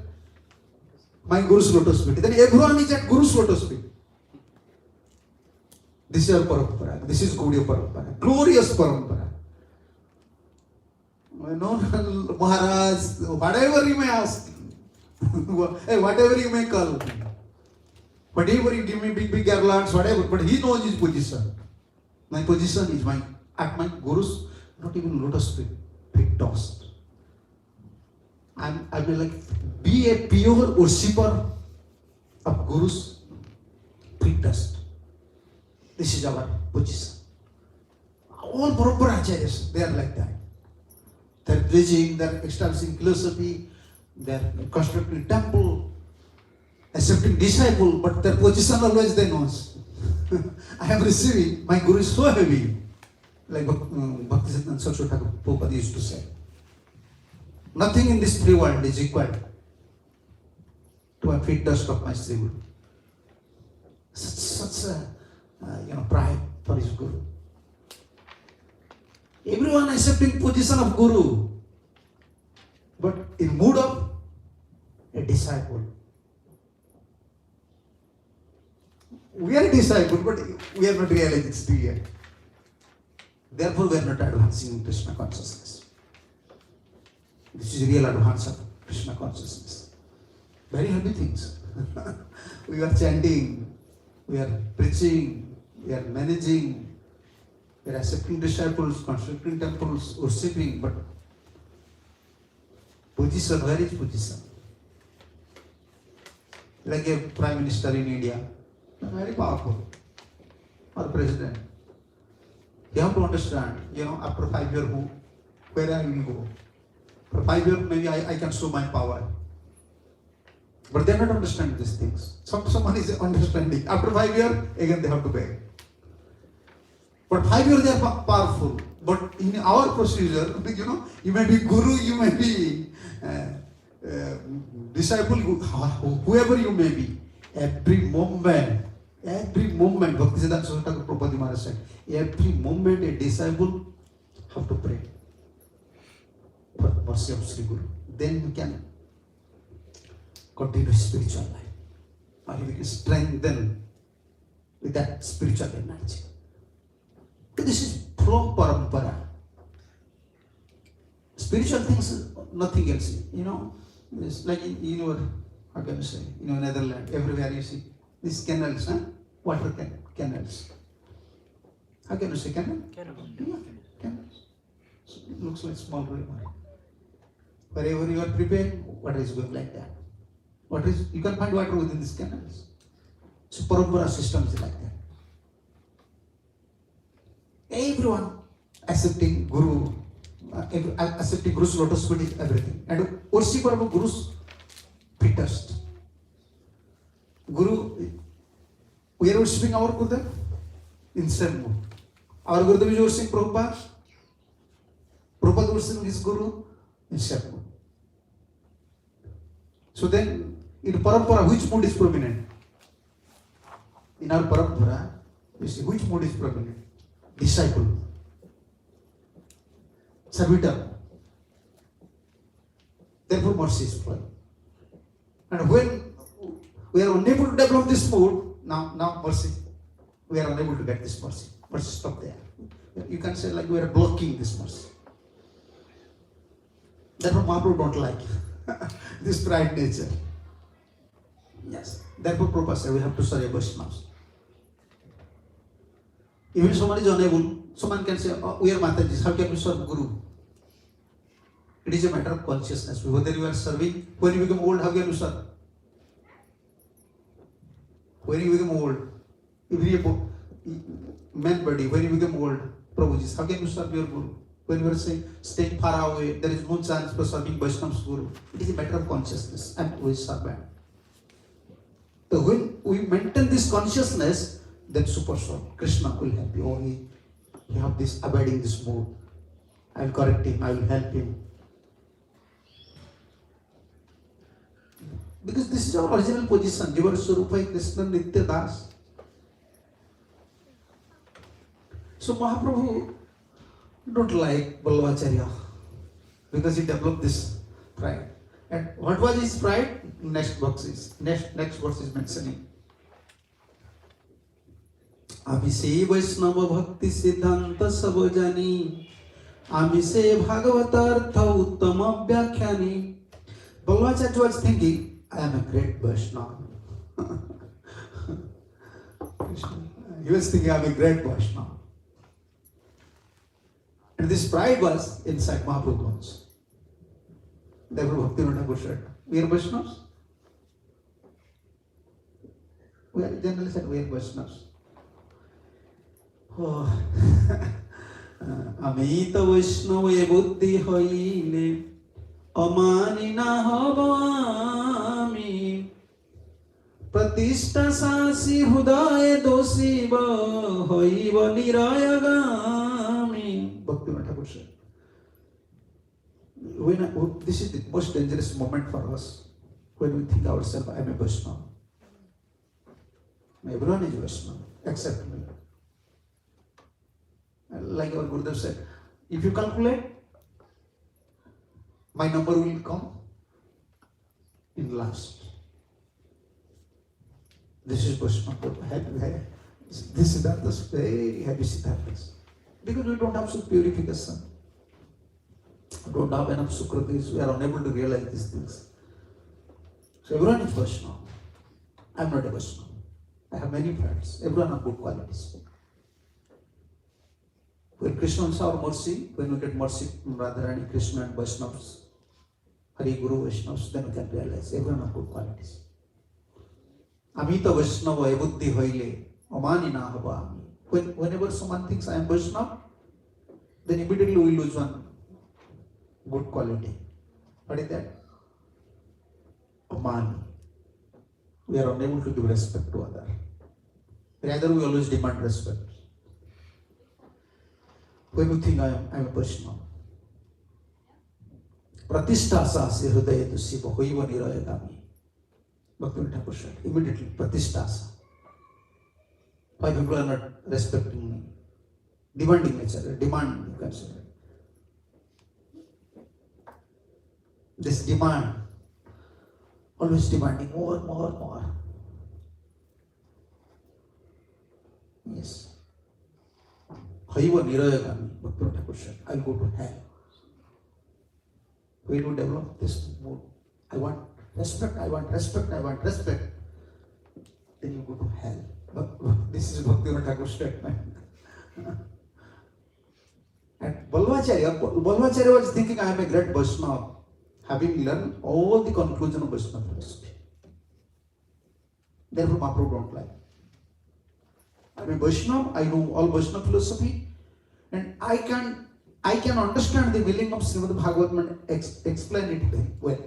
my Guru's lotus feet. Then everyone is at Guru's lotus feet. This is our parampara. This is Gaudiya parampara. Glorious parampara. Maharaj, whatever you may ask, whatever you may call, whatever you give me big garlands, whatever, but he knows his position. My position is at my Guru's, not even lotus feet dust. I will like be a pure worshipper of Guru's feet dust. This is our position. All proper acharyas, they are like that. They are preaching, they are establishing philosophy, they are constructing temple, accepting disciple, but their position always they know. I am receiving, my Guru is so heavy. Like Bhaktisiddhanta Saraswati Thakur Prabhupada used to say. Nothing in this free world is equal to a feet dust of my Sri Guru. Such a pride for his Guru. Everyone accepting position of Guru, but in mood of a disciple. We are a disciple, but we are not realizing it still yet. Therefore, we are not advancing in Krishna consciousness. This is real advance of Krishna consciousness. Very heavy things. We are chanting, we are preaching, we are managing, we are accepting disciples, constructing temples, worshipping, but position, where is position? Like a prime minister in India, very powerful, or president. You have to understand, after 5 years, where I will go. For 5 years, maybe I can show my power. But they are not understanding these things. Someone is understanding. After 5 years, again they have to beg. But 5 years they are powerful. But in our procedure, you may be guru, you may be disciple, whoever you may be, every moment, Bhaktisiddhanta Saraswati Thakur Prabhupada Maharaj said, every moment a disciple have to pray for mercy of Sri Guru. Then we can continue spiritual life. Or we can strengthen with that spiritual energy. But this is from parampara. Spiritual things, nothing else. It's like in your, how can you say, Netherlands, everywhere you see these canals, water canals. How can you say canal? Yeah, canals. So it looks like small river. Wherever you are prepared, water is going like that. You can find water within these canals. So parampara system is like that. Everyone accepting Guru, accepting Guru's lotus feet is everything. And worship of Guru's fittest. Guru, we are worshipping our Gurudev in same mood. Our Gurudev is worshipping Prabhupada. Prabhupada worshipping his Guru in same mood. So then, in parampara, which mood is prominent? In our parampara, you see, which mood is prominent? Disciple, servitor. Therefore, mercy is flowing. And when we are unable to develop this mood, now mercy, we are unable to get this mercy. Mercy stop there. You can say like we are blocking this mercy. Therefore, Mahāprabhu don't like this pride nature. Yes. Therefore, Prabhupada said we have to serve Vaishnavas. Even someone is unable, someone can say, we are Matajis, how can we serve Guru? It is a matter of consciousness. Whether you are serving, when you become old, how can you serve? When you become old, every man body, when you become old, Prabhuji, how can you serve your Guru? When you are saying, staying far away, there is no chance for serving Vaishnav's Guru. It is a matter of consciousness and we serve. So when we maintain this consciousness, then super soul, Krishna will help you. Oh, he have this abiding this mood. I will correct him, I will help him. Because this is our original position. Jivar Swarupai Krishna Nitya Das. So Mahāprabhu don't like Vallabhacharya because he developed this pride. And what was his pride? Next verse is mentioning. আমি সেই বৈষ্ণব ভক্তি সিদ্ধান্ত সব জানি আমি সেই ভাগবতার্থ উত্তম ব্যাখ্যানী Vallabhacharya was thinking I am a great Vaishnava. He was thinking I am a great Vaishnava. And this pride was inside Mahāprabhu's. Therefore Bhaktivinoda Thakur said, we are Vaishnavas. We are generally said we are Vaishnavas. আমি তো বৈষ্ণব এ বুদ্ধি হইলে অমানি না হব আমি প্রতিষ্ঠা শাসী হৃদয়ে দোষীব হইব নিরয়গামী Bhaktivinoda Thakur said. This is the most dangerous moment for us when we think ourselves I am a Vaishnava. Everyone is Vaishnava except me. Like our Gurudev said, if you calculate, my number will come in last. This is Vaishnava. This Siddhartha is very happy Siddhartha. Because we don't have some purification. We don't have enough sukritis. We are unable to realize these things. So everyone is Vaishnava. I am not a Vaishnava. I have many friends. Everyone have good qualities. When Krishna is our mercy, when we get mercy from Radharani, Krishna and Vaishnavas, Hari Guru Vaishnavas, then we can realize everyone have good qualities. Amita Vaishnava ebuddhi hoile, amani na hava ami. Whenever someone thinks I am Vaishnava, then immediately we lose one good quality. What is that? Amani. We are unable to give respect to others. Rather, we always demand respect. when you think I am a Vaishnava. Pratishtha sasi hridaya dusi bhahuiva nirayagami. Bhaktivinoda Thakur said, immediately, pratishtha. Why people are not respecting me? Demanding nature, demand, you can say. This demand, always demanding more, more, more. Yes. Haiva nirayagami, Bhaktivinoda Thakur said, I will go to hell. When you develop this mood, I want respect, I want respect, I want respect, then you go to hell. But this is Bhaktivinoda Thakur's statement. And Vallabha was thinking, I am a great Vaishnava, having learned all the conclusion of Vaishnava philosophy. Therefore, Mahāprabhu don't like. I am a Vaishnava, I know all Vaishnava philosophy, and I can understand the meaning of Srimad Bhagavatam and explain it very well.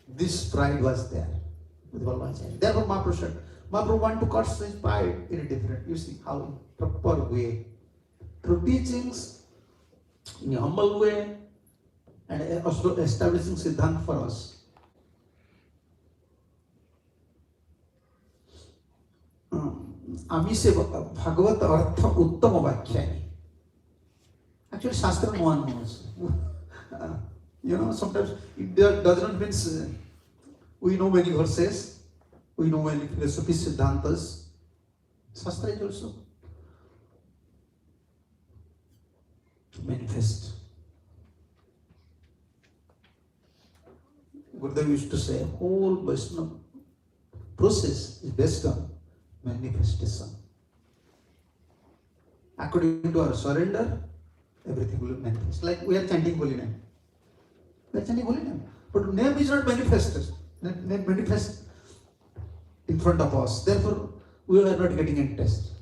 This pride was there with Vallabha. Therefore, Mahāprabhu said, Mahāprabhu want to cause his pride in a different, you see, how in proper way. Through teachings, in a humble way, and also establishing Siddhanta for us. आम्ही से भागवत अर्थ उत्तम वाक्य आहे. Actually, Shastra no one knows. Sometimes it does not mean we know many verses, we know many philosophy, Siddhantas. Shastra is also manifest. Gurudev used to say, whole Vaishnava process is based on manifestation. According to our surrender, everything will manifest. Like we are chanting holy name. We are chanting holy name. But name is not manifested. Name manifests in front of us. Therefore, we are not getting any test.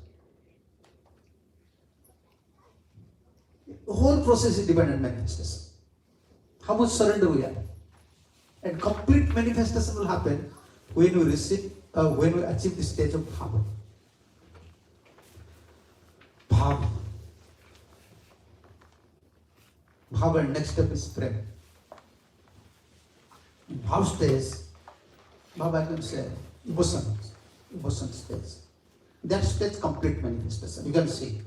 The whole process is dependent on manifestation. How much surrender we have. And complete manifestation will happen when we receive, when we achieve the stage of bhava. Bhava. Bhava, and next step is prem. In bhava stage, bhava I can say, emotion stage. That stage complete manifestation. You can see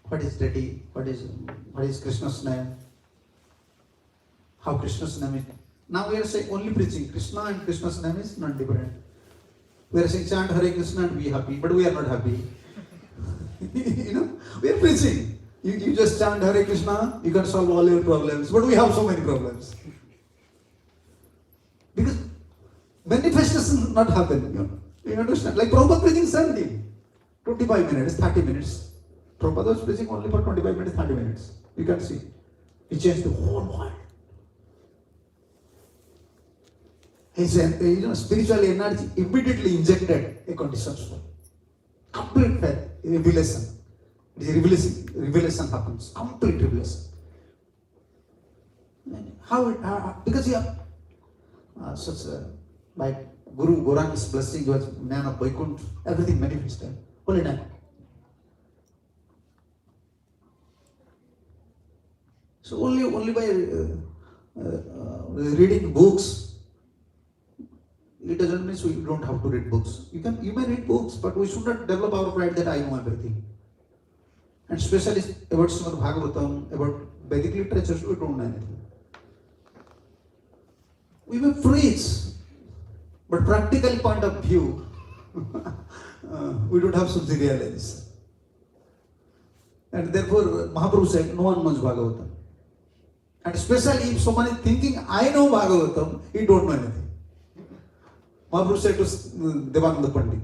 what is ready, what is Krishna's name, how Krishna's name is. Now we are saying only preaching. Krishna and Krishna's name is not different. We are saying chant Hare Krishna and be happy, but we are not happy. We are preaching. You just chant Hare Krishna, you can solve all your problems, but we have so many problems. Because manifestation not happen. You understand? Like Prabhupada preaching Sunday, 25 minutes, 30 minutes. Prabhupada was preaching only for 25 minutes, 30 minutes. You can see. He changed the whole world. His spiritual energy immediately injected a condition for complete faith, revelation. Revelation happens. Complete revelation. How it? Because he by Guru Gaura's blessing, he was man of Vaikunt. Everything manifested. Holy name. So only by reading books. It doesn't mean we don't have to read books. You may read books, but we should not develop our pride that I know everything. And especially about Srimad Bhagavatam, about Vedic literature, we don't know anything. We may preach, but practical point of view, we don't have something realized. And therefore, Mahāprabhu said, no one knows Bhagavatam. And especially if someone is thinking, I know Bhagavatam, he don't know anything. Mahāprabhu said to Devananda Pandit,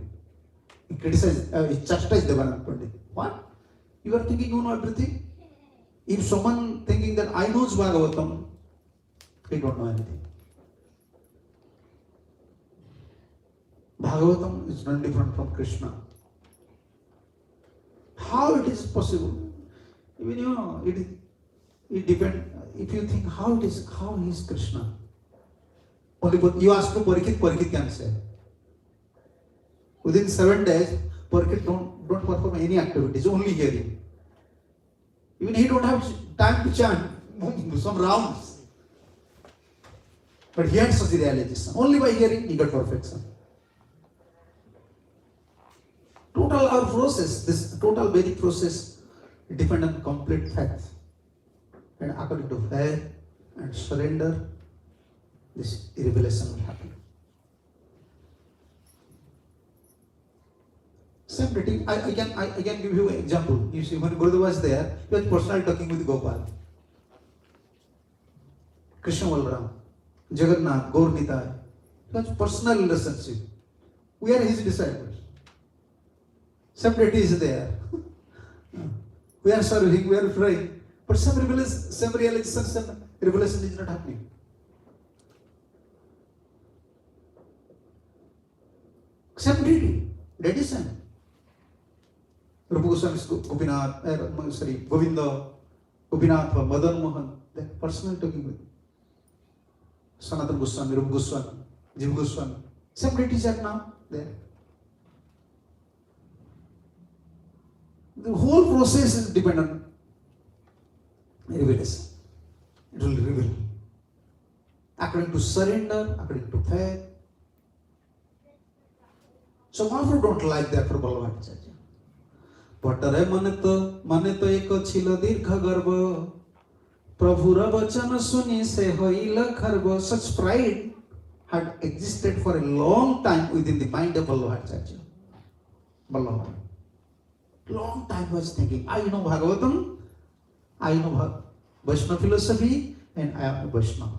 he criticized, he chastised Devananda Pandit. What? You are thinking you know everything? If someone thinking that I know Bhagavatam, he don't know anything. Bhagavatam is not different from Krishna. How it is possible? Even it depends. If you think how he is Krishna. Only you ask to Parikshit can say. Within 7 days, Parikshit don't perform any activities, only hearing. Even he don't have time to chant some rounds. But he had such a realization. Only by hearing he got perfection. Total our process, this total Vedic process depends on complete faith. And according to faith and surrender, this revelation will happen. Same pretty. I can give you an example. You see, when Gurudev was there, he was personally talking with Gopal, Krishna Balaram, Jagannath, Gaur Nitai. It was personal relationship. We are his disciples. Separate is there. We are serving, we are praying. But some realization is not happening. Same deity. That is same. Rupa Goswami is Gopinath, Govinda, Gopinath, Madan Mohan. They are personally talking with Sanatana Goswami, Rupa Goswami, Jiva Goswami. Same deities are now there. The whole process is dependent on revelation. It will reveal. According to surrender, according to faith. So Mahāprabhu don't like that for Vallabha. Bhaṭṭa mane to ek chila dirgha garva Prabhura vachana suni se hoila kharva. Such pride had existed for a long time within the mind of Vallabha. Vallabha. Long time was thinking, I know Bhagavatam, I know Vaishnava philosophy, and I am a Vaishnava.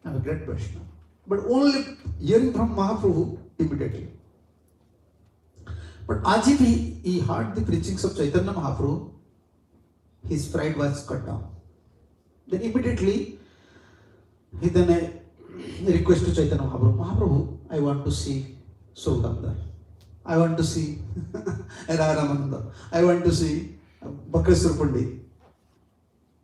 I am a great Vaishnava. But only hearing from Mahāprabhu immediately. But as if he heard the preachings of Caitanya Mahāprabhu, his pride was cut down. Then immediately, he then requested Caitanya Mahāprabhu, Mahāprabhu, I want to see Surdamdar. I want to see Ramananda. I want to see Bhakreswar Pandit.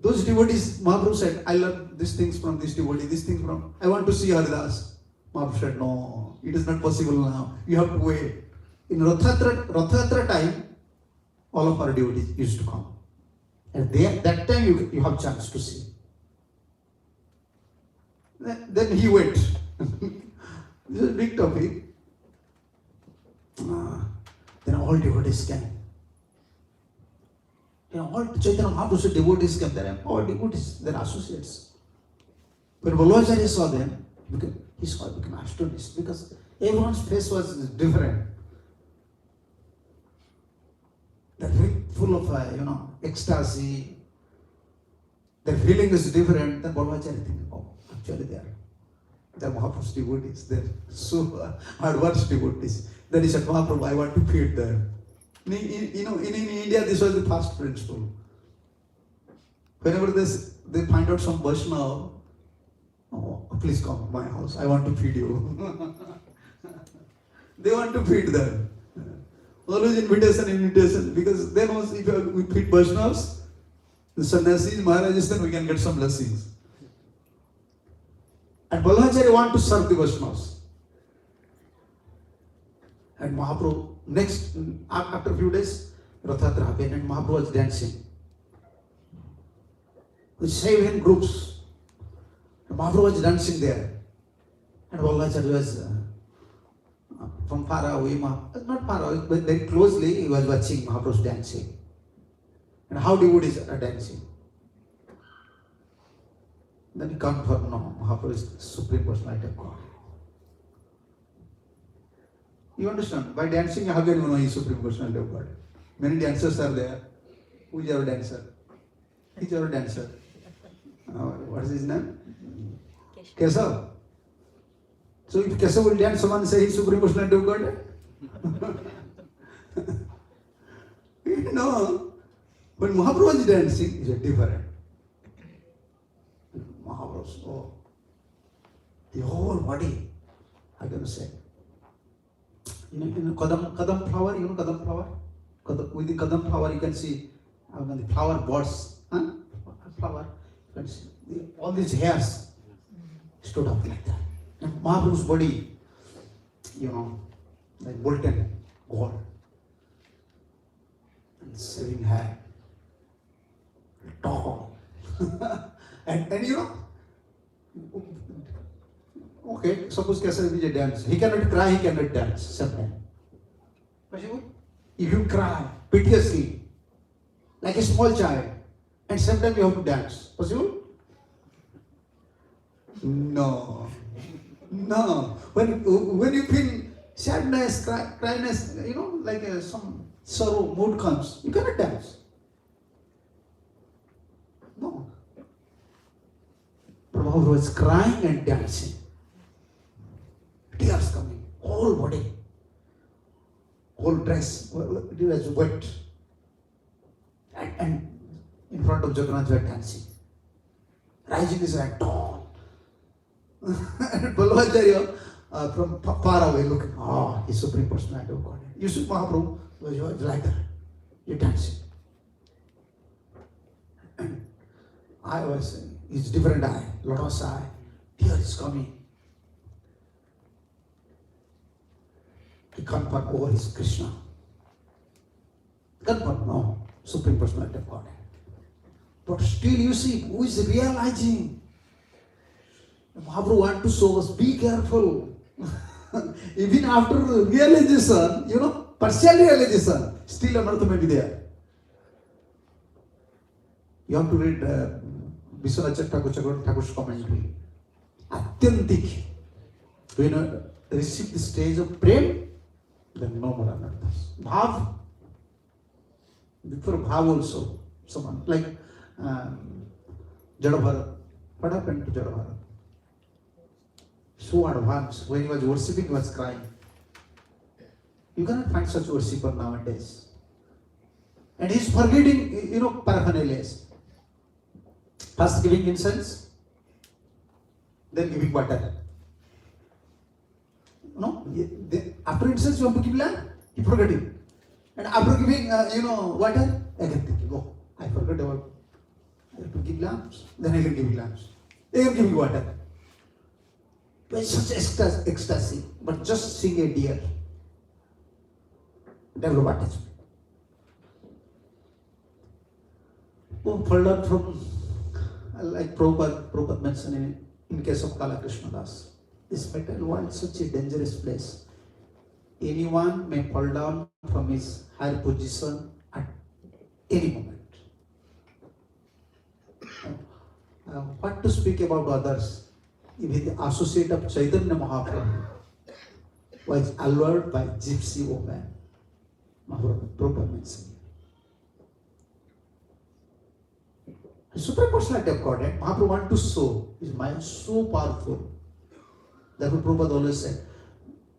Those devotees, Mahāprabhu said, I learned these things from this devotee, these things from, I want to see Haridas. Mahāprabhu said, no, it is not possible now. You have to wait. In Rotterdam time, all of our devotees used to come. And that time you have chance to see. Then he went. This is a big topic. Then all devotees came. All Chaitanya Mahaprabhu's devotees came there. All devotees, their associates. When Vallabhacharya saw them, he became astonished because everyone's face was different. They're full of ecstasy. Their feeling is different. Then Vallabhacharya thinking, oh, actually they're Mahaprabhu's devotees. They're so advanced devotees. Then he said, Mahaprabhu, I want to feed them. In India, this was the first principle. Whenever they find out some Vaishnava, oh, please come to my house. I want to feed you. They want to feed them. Always invitation, because then also if we feed Vaishnavas, the sannyasis, Maharajas, then we can get some blessings. And Vallabhacharya want to serve the Vaishnavas. And Mahaprabhu, after a few days, Rathatra happened and Mahaprabhu was dancing. With 7 groups. And Mahaprabhu was dancing there. And Vallabhacharya was from far away, not far away, but very closely, he was watching Mahaprabhu's dancing. And how devotees are dancing. Then he confirmed, no, Mahaprabhu is the Supreme Personality of God. You understand? By dancing, how can you know he is Supreme Personality of God? Many dancers are there. Who is our dancer? He is our dancer. What is his name? Kesav. So if Kesav will dance, someone say he is Supreme Personality of God? No. When Mahaprabhu is dancing, it is different. Mahaprabhu, oh, the whole body, how can you say? In Kadam flower, you know Kadam flower? With the Kadam flower, you can see the flower buds. Flower, you can see all these hairs stood up like that. And Mahaprabhu's body, like molten. gold. And shaving hair. Tall. and you know, okay, suppose Kesar Vijay dance. He cannot cry, he cannot dance sometimes. Possible? If you cry piteously, like a small child, and sometimes you have to dance. Possible? No. No. When you feel sadness, cryness, you know, like some sorrow mood comes, you cannot dance. No. Prabhupada was crying and dancing. Tears coming, whole body, whole dress, it was wet. And in front of Jagannath were dancing. Rising his hand, tall. And Ballabhacharya from far away looking, His Supreme Personality of Godhead. You see Mahāprabhu was like that. You're dancing. And I was, his different eye, lotus eye, tears coming. He confirmed over his Krishna. Confirmed, no, Supreme Personality of Godhead. But still you see, who is realizing? Mahāprabhu wants to show us, be careful. Even after realization, you know, partial realization, still another may be there. You have to read Vishwanath Thakur's commentary. Atyantik. When you receive the stage of prem, then no more anarthas. Bhav. Before Bhav also, someone like Jadabharat. What happened to Jadabharat? So advanced. When he was worshipping, he was crying. You cannot find such worshipper nowadays. And he is forgetting, you know, paraphernalia. First giving incense, then giving water. No? After incense, you have to give lamp. You forget it. And after giving, you know, water, again thinking, oh, I forgot about, I have to give lamps. Then I can give lamps. Again giving water. With such ecstasy, but just seeing a deer. Develop attachment. Oh, fall out from, like Prabhupada mentioned in case of Kala Krishna Das. This material world is such a dangerous place. Anyone may fall down from his higher position at any moment. What to speak about others? Even the associate of Caitanya Mahāprabhu was allured by gypsy woman. Prabhupada mentioned. The Supreme Personality of Godhead, Mahāprabhu wanted to show his mind so powerful. Therefore Prabhupada always said,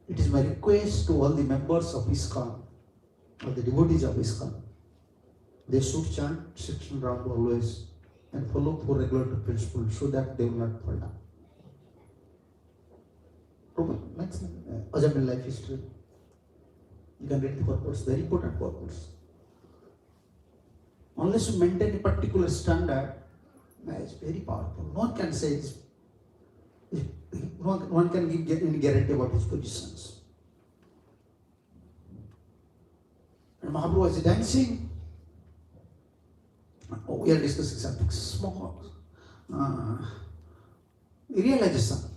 it is my request to all the members of ISKCON, or the devotees of ISKCON, they should chant 16 rounds always and follow 4 regulative principles so that they will not fall down. Prabhupada mentioned Ajamil life history. You can read the purpose, very important purpose. Unless you maintain a particular standard, it's very powerful. No one can say no one can give any guarantee about his positions. And Mahāprabhu was dancing. We are discussing something small. Realization.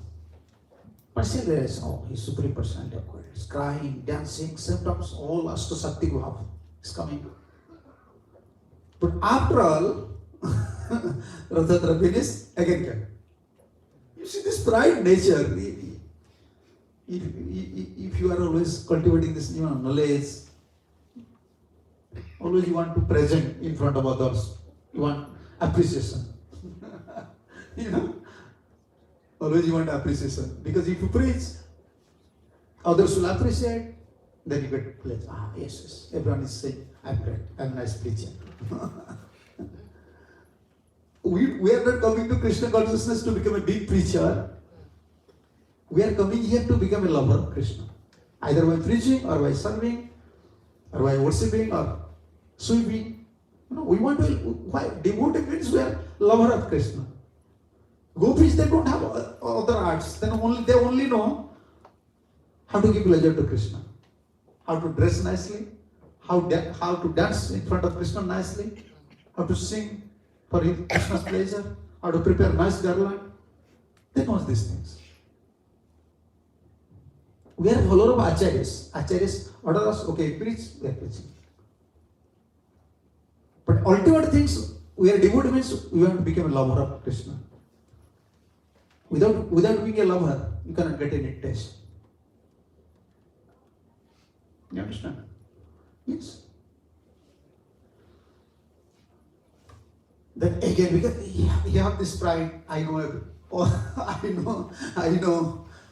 Partial realization, his Supreme Personality of God is crying, dancing, symptoms, all Ashtasakti Bhav is coming. But after all, Rotterdam finished, again came. You see this pride nature, if you are always cultivating this knowledge, always you want to present in front of others, you want appreciation. Always you want appreciation. Because if you preach, others will appreciate, then you get pleasure. Yes, everyone is saying, I'm great, I'm a nice preacher. We are not coming to Krishna consciousness to become a big preacher. We are coming here to become a lover of Krishna. Either by preaching, or by serving, or by worshipping, or sweeping. We want to, why? Devotee means we are lover of Krishna. Gopis, they don't have other arts. They only know how to give pleasure to Krishna. how to dress nicely, how to dance in front of Krishna nicely, how to sing for Krishna's pleasure, how to prepare nice garland. They know these things. We are followers of Acharyas. Acharyas order us, okay, preach, we are preaching. But ultimate things, we are devoted means we want to become a lover of Krishna. Without being a lover, you cannot get any taste. You understand? Yes. Then again, because you have this pride, I know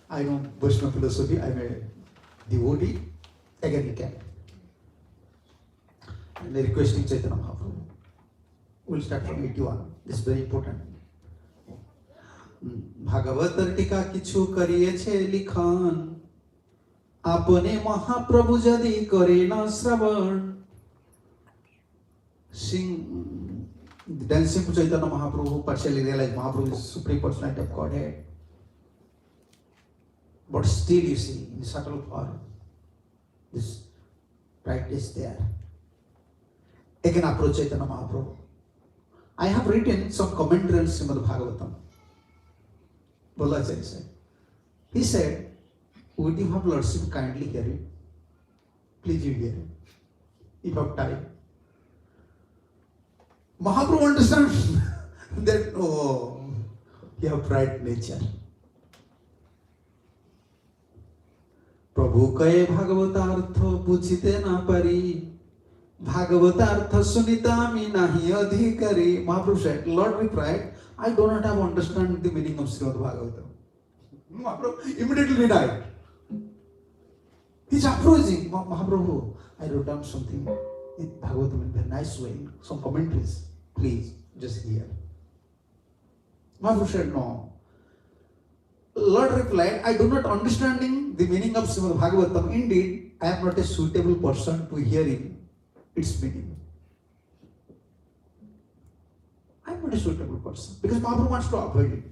Vaishnava philosophy, I'm a devotee. Again, you can. And they're requesting Chaitanya Mahāprabhu. We'll start from 81. This is very important. भागवतर टीका किछु करिएछे लिखन आपने महाप्रभु यदि करे न श्रवण dancing to Chaitanya Mahaprabhu partially realized Mahaprabhu is supreme personality of Godhead, but still you see in subtle form this practice there. Again approach Chaitanya Mahaprabhu. I have written some commentary on Srimad Bhagavatam. Vallabha said. He said, would you have Lordship kindly hear it? Please you hear it. If you have time. Mahaprabhu understands that, oh, you have pride nature. Prabhu kaye bhagavatartha buchite na pari bhagavatartha sunitami nahi adhikari. Mahaprabhu said, Lord replied, I do not have understand the meaning of Srimad Bhagavatam. Mahaprabhu immediately denied. He's approaching. Mahaprabhu, I wrote down something in Bhagavatam in a very nice way, some commentaries. Please, just hear. Mahaprabhu said, no. Lord replied, I do not understanding the meaning of Srimad Bhagavatam. Indeed, I am not a suitable person to hearing its meaning. I am not a suitable person because Mahaprabhu wants to avoid it.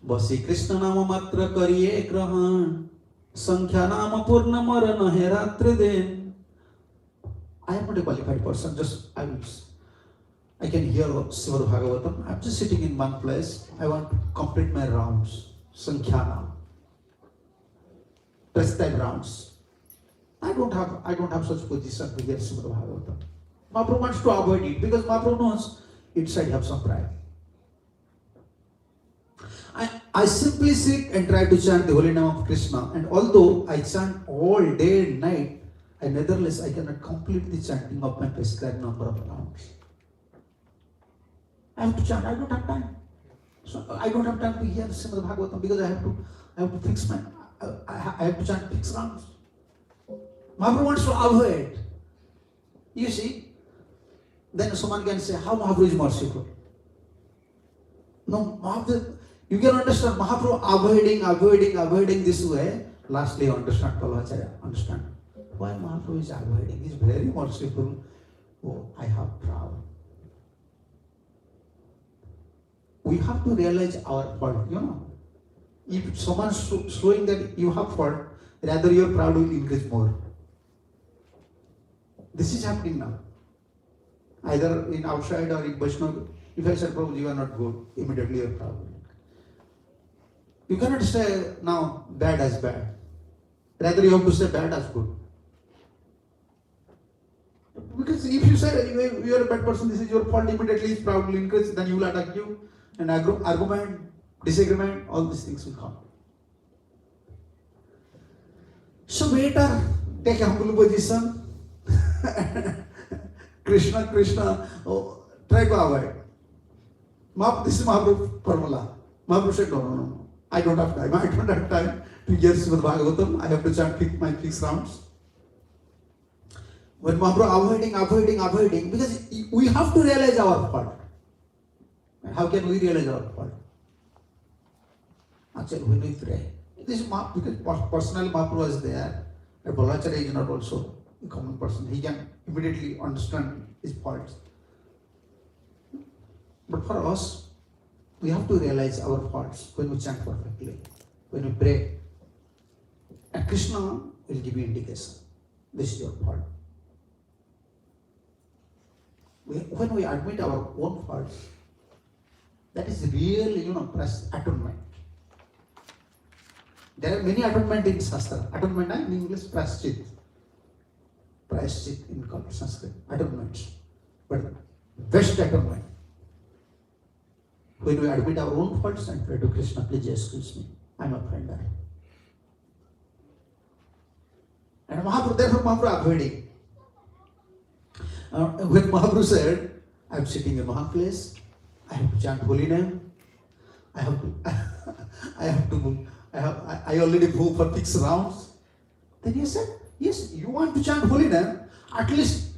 Basi Krishna nama matra kariye grahan sankhya nama purna marana hai ratri din. I am not a qualified person, just I can hear Srimad Bhagavatam. I am just sitting in one place. I want to complete my rounds. Sankhya, prescribed rounds. I don't have such position to hear Srimad Bhagavatam. Mahaprabhu wants to avoid it because Mahaprabhu knows inside have some pride. I simply sit and try to chant the holy name of Krishna, and although I chant all day and night, nevertheless I cannot complete the chanting of my prescribed number of rounds. I have to chant. I don't have time. So I don't have time to hear Srimad Bhagavatam because I have to fix my. I have to chant fixed rounds. Mahaprabhu wants to avoid. You see, then someone can say, how Mahaprabhu is merciful? No, Mahaprabhu, you can understand Mahaprabhu avoiding this way. Lastly, understand, understand why Mahaprabhu is avoiding. He is very merciful. Oh, I have proud. We have to realize our fault, you know. If someone is showing that you have fault, rather your pride will increase more. This is happening now. Either in outside or in Vaishnava. If I said, Prabhu, you are not good, immediately your pride will increase. You cannot say now bad as bad. Rather you have to say bad as good. Because if you say you are a bad person, this is your fault, immediately his pride will increase, then he will attack you. And argument, disagreement, all these things will come. So better take a humble position. Krishna, try to avoid. This is Mahaprabhu's formula. Mahaprabhu said, no. I don't have time to hear Srimad Bhagavatam. I have to chant my fixed rounds. When Mahaprabhu avoiding, because we have to realize our fault. How can we realize our fault? Actually, when we pray, this is because personally Mahaprabhu was there, but Bhattacharya is not also a common person. He can immediately understand his faults. But for us, we have to realize our faults when we chant perfectly, when we pray. And Krishna will give you indication. This is your fault. When we admit our own faults, that is real, atonement. There are many atonement in Shastra. Atonement in English, praschit. Praschit in Sanskrit. Atonement. But best atonement. When we admit our own faults and pray to Krishna, please excuse me, I am offender. And therefore Mahaprabhu avoiding. When Mahaprabhu said, I am sitting in one place, I have to chant holy name, I already moved for 6 rounds. Then he said, yes, you want to chant holy name, at least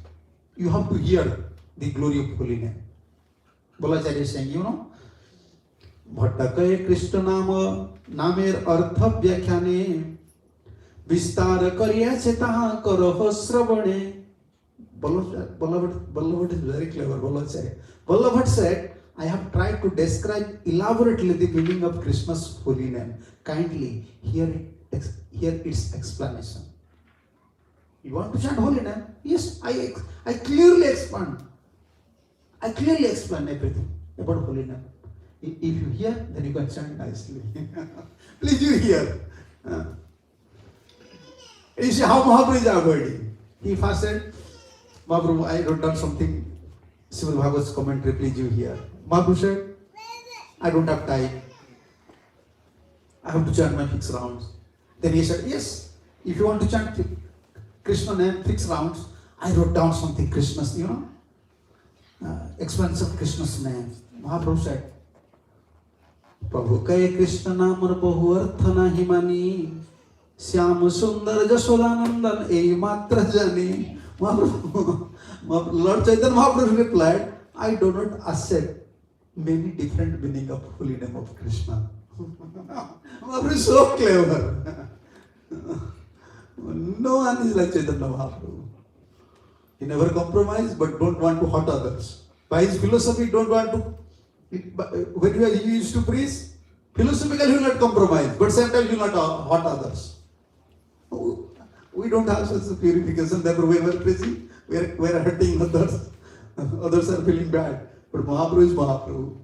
you have to hear the glory of holy name. Bolacharya is saying, Bhaṭṭa Krishna namer artha vyakhyane vistar karyache taha karaha sravane. Vallabha is very clever. Vallabha said, I have tried to describe elaborately the meaning of Krishna's holy name. Kindly hear its explanation. You want to chant holy name? Yes, I clearly explain. I clearly explain everything about holy name. If you hear, then you can chant nicely. Please you hear. You see how Mahaprabhu is avoiding. He first said, Mahaprabhu, I wrote down something, Srimad Bhagavatam's commentary, please you hear. Mahaprabhu said, I don't have time. I have to chant my 6 rounds. Then he said, yes, if you want to chant Krishna name 6 rounds, I wrote down something Krishna's, expanse of Krishna's name. Mahaprabhu said, Prabhu kaya Krishna namar bahu artha nahi mani Syam sundar jasodanandan ei matra jani. Mahaprabhu, Lord Chaitanya Mahaprabhu replied, I do not accept many different meaning of holy name of Krishna. Mahaprabhu is so clever. No one is like Chaitanya Mahaprabhu. He never compromised but don't want to hurt others. By his philosophy, don't want to. When he used to preach, philosophically he will not compromise, but sometimes he will not hurt others. We don't have such a purification, therefore when we are preaching, we are hurting others. Others are feeling bad. But Mahaprabhu is Mahaprabhu.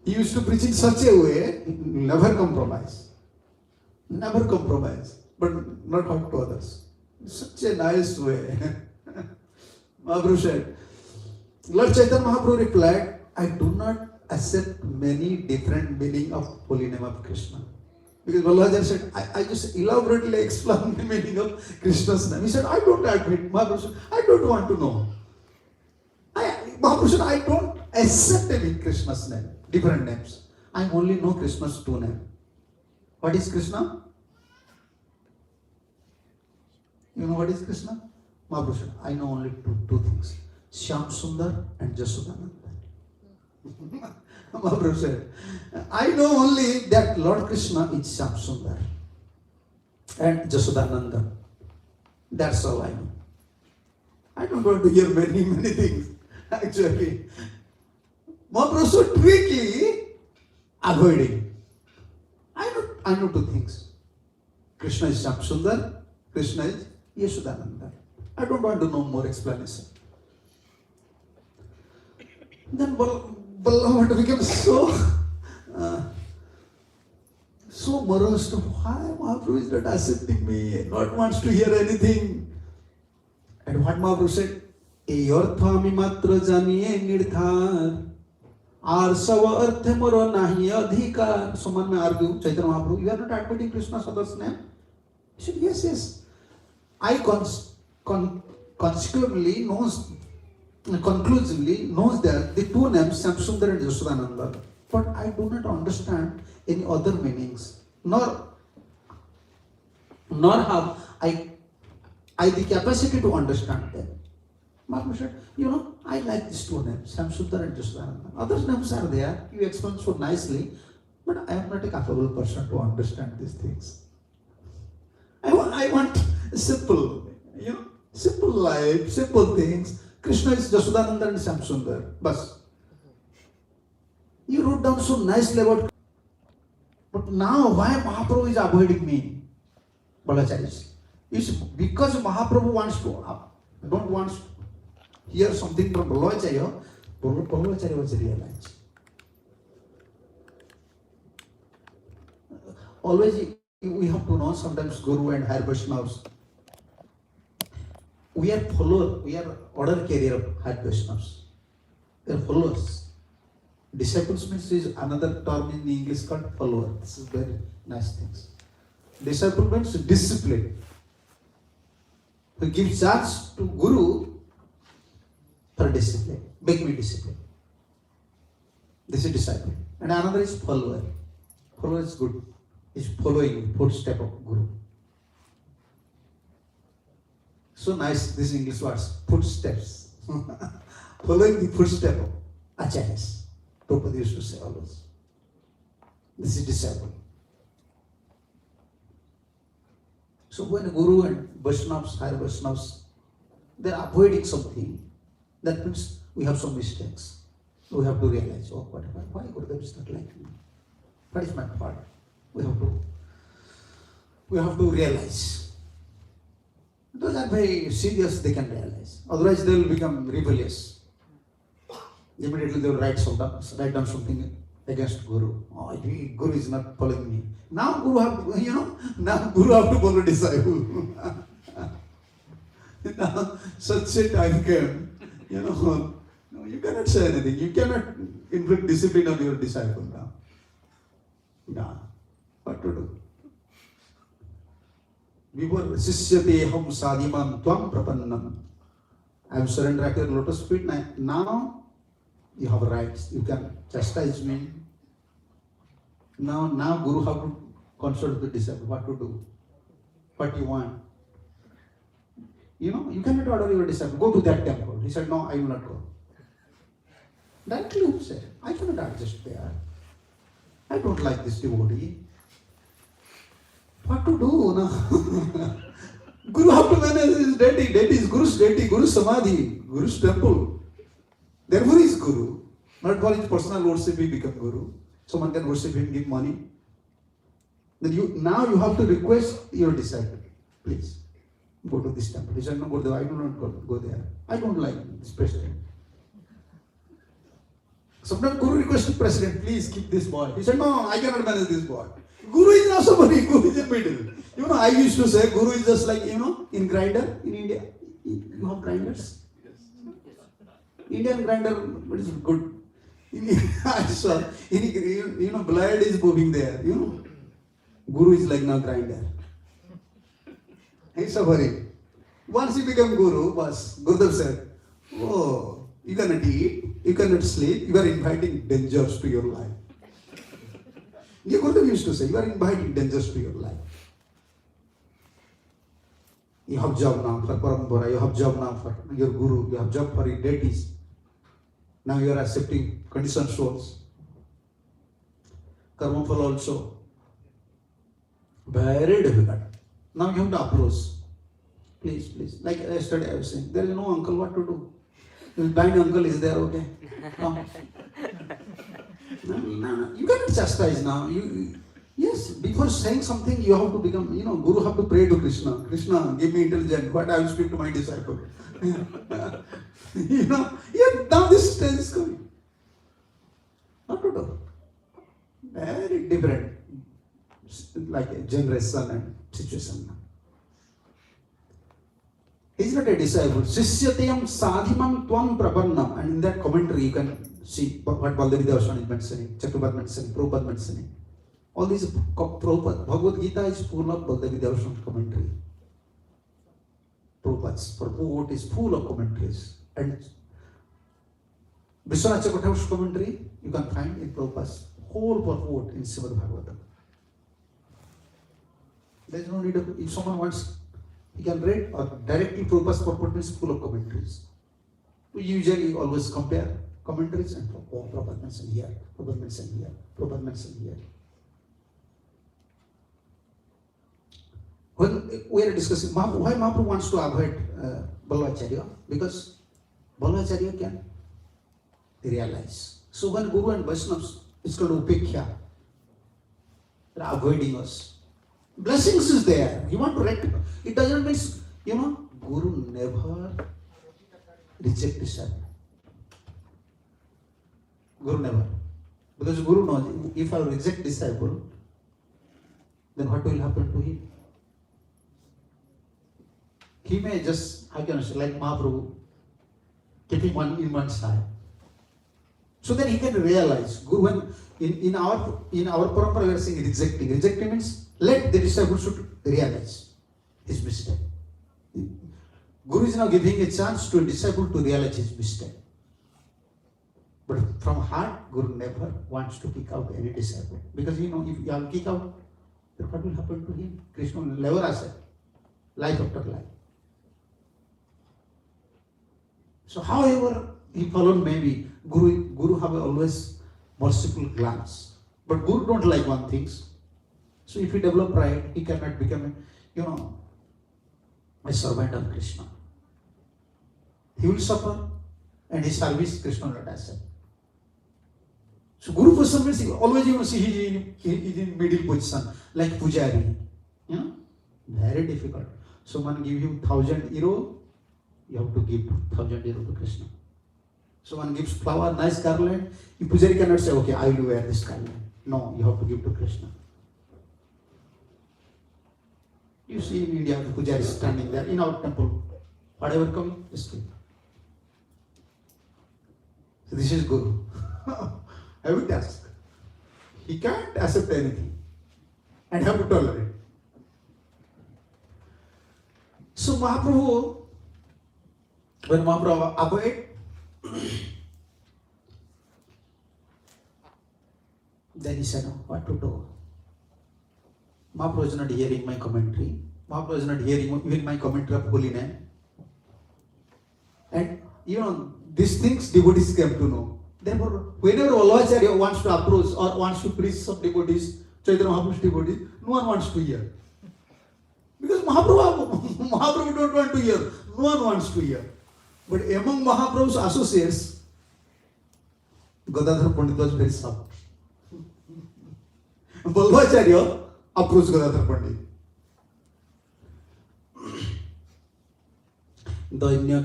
He used to preach in such a way, never compromise. Never compromise, but not hurt to others. Such a nice way. Mahaprabhu said, Lord Chaitanya Mahaprabhu replied, I do not accept many different meaning of holy name of Krishna. Because Vallabha said, I just elaborately explain the meaning of Krishna's name. He said, I don't admit. Mahaprabhu said, I don't want to know. Mahaprabhu said, I don't accept any Krishna's name, different names. I only know Krishna's 2 names. What is Krishna? You know what is Krishna? Mahaprabhu said, I know only two things. Shyam Sundar and Jasodananda. Mahaprabhu said, I know only that Lord Krishna is Shyam Sundar and Jasodananda. That's all I know. I don't want to hear many things. Actually, Mahaprabhu so quickly avoiding. I know 2 things. Krishna is Shyam Sundar, Krishna is Yashodananda. I don't want to know more explanation. Then Vallabha became so morose. Why Mahaprabhu is not accepting me, not wants to hear anything. And what Mahaprabhu said, Ei arthami matra janiye nirdhar ar sava arthe moro nahi adhikar. Someone may argue, Chaitanya Mahaprabhu, you are not admitting Krishna's other's name? He said, yes. I conclusively knows that the 2 names, Shyamsundar and Jasodananda, but I do not understand any other meanings, nor have I the capacity to understand them. Mahaprabhu said, I like these 2 names, Shyamsundar and Jasodananda. Other names are there, you explain so nicely, but I am not a capable person to understand these things. I want simple, simple life, simple things. Krishna is Jasodananda and Shyamsundar. Bas. You wrote down so nicely about. But now, why Mahaprabhu is avoiding me? Bhallacharyas. It's because Mahaprabhu wants to, don't want to hear something from Ballabhacharya, Ballabhacharya was realized. Always we have to know sometimes Guru and Higher Vaishnavas. We are followers, we are order carrier of Higher Vaishnavas. They are followers. Disciples means is another term in English called follower. This is very nice things. Disciple means discipline. To give charge to Guru for discipline. Make me discipline. This is disciple. And another is follower. Follower is good. Is following footstep of Guru. So nice this English words, footsteps. Following the footstep of Acharyas. Prabhupada used to say always. This is disciple. So when Guru and Vaishnavas, Higher Vaishnavas, they are avoiding something, that means we have some mistakes. We have to realize, oh, why Gurudev is not like me? What is my fault? We have to realize. Those are very serious, they can realize. Otherwise they will become rebellious. Immediately they will write down something against Guru. Oh, Guru is not following me. Now Guru have to follow disciple. Now such a time came, no, you cannot say anything. You cannot inflict discipline on your disciple now. No. What to do? Before Sisyate Ham Sadimam Tvam Prapannam. I have surrendered at your lotus feet. Now you have rights. You can chastise me. Now Guru have to consult the disciple. What to do? What you want? You cannot order your disciple, go to that temple. He said, no, I will not go. Directly he said, I cannot adjust there. I don't like this devotee. What to do now? Guru have to manage his deity. Deity is Guru's deity, Guru's samadhi, Guru's temple. Therefore he is Guru. Not for his personal worship he become Guru. Someone can worship him, give money. Then now you have to request your disciple, please go to this temple. He said, no, Gurudev, I do not go there. I don't like this president. Sometimes Guru requested president, please keep this boy. He said, no, I cannot manage this boy. Guru is not somebody, Guru is in middle. I used to say Guru is just like, in grinder in India. You have grinders? Yes. Indian grinder is good. I saw, blood is moving there. Guru is like now grinder. He's suffering. Once he became Guru, Gurudev said, oh, you cannot eat, you cannot sleep, you are inviting dangers to your life. Gurudev used to say, you are inviting dangers to your life. You have job now for Parampara, you have job now for your Guru, you have job for your deities. Now you are accepting conditioned souls. Karma Phala also. Very difficult. Now you have to approach. Please. Like yesterday I was saying, there is no uncle, what to do? If blind uncle is there, okay? Come. No. You cannot chastise now. Yes, before saying something, you have to become, Guru have to pray to Krishna. Krishna, give me intelligence. What I will speak to my disciple. Now this stage is coming. What to do? Very different, like a generation and situation now. He's not a disciple. Sisyatayam sadhimam tvam prapannam. And in that commentary you can see what Vallabha Darshan is mentioning, Chakravarti mentioning, Prabhupada mentioning. All these Prabhupada, Bhagavad Gita is full of Vallabha Darshan commentary. Prabhupada's purport is full of commentaries. And Vishwanath Chakravarti's commentary you can find in Prabhupada's whole purport in Srimad Bhagavatam. There is no need of, if someone wants, he can read, or directly Prabhupada's purport is full of commentaries. We usually always compare commentaries and Prabhupada mentioned here, Prabhupada mentioned here, Prabhupada mentioned here. When we are discussing why Mahāprabhu wants to avoid Ballabhacharya, because Ballabhacharya can realize. So when Guru and Vaishnavas, it's called Upekkha, they are avoiding us. Blessings is there. You want to rectify. It doesn't mean, Guru never reject disciple. Guru never. Because Guru knows, if I reject disciple, then what will happen to him? He may just, how can I say, like Mahāprabhu, keeping one in one side. So then he can realize, Guru, when in our parampara we are saying rejecting. Rejecting means let the disciple should realize his mistake. Guru is now giving a chance to a disciple to realize his mistake. But from heart, Guru never wants to kick out any disciple. Because if you kick out, then what will happen to him? Krishna will never accept life after life. So however he followed, maybe Guru have always merciful glance. But Guru don't like one thing. So if he develop pride, he cannot become a servant of Krishna. He will suffer, and his service Krishna will not accept. So Guru for some reason, always you see he is in middle position, like Pujari. Very difficult. Someone give him 1,000 euro, you have to give 1,000 euro to Krishna. Someone gives flower, nice garland, if Pujari cannot say, okay, I will wear this garland. No, you have to give to Krishna. You see in India, the Pujari is standing there in our temple. Whatever coming, just give. So this is Guru. I would ask. He can't accept anything and have to tolerate. So Mahāprabhu, when Mahāprabhu avoided, then he said, what to do? Mahāprabhu is not hearing my commentary. Mahāprabhu is not hearing even my commentary of holy name. And these things devotees came to know. Therefore, whenever Vallabha wants to approach or wants to preach some devotees, Chaitanya Mahaprabhu's devotees, no one wants to hear. Because Mahāprabhu don't want to hear. No one wants to hear. But among Mahaprabhu's associates, Gadadhar Pandit was very soft. Vallabha approached Gadadhar Pandit. धन्य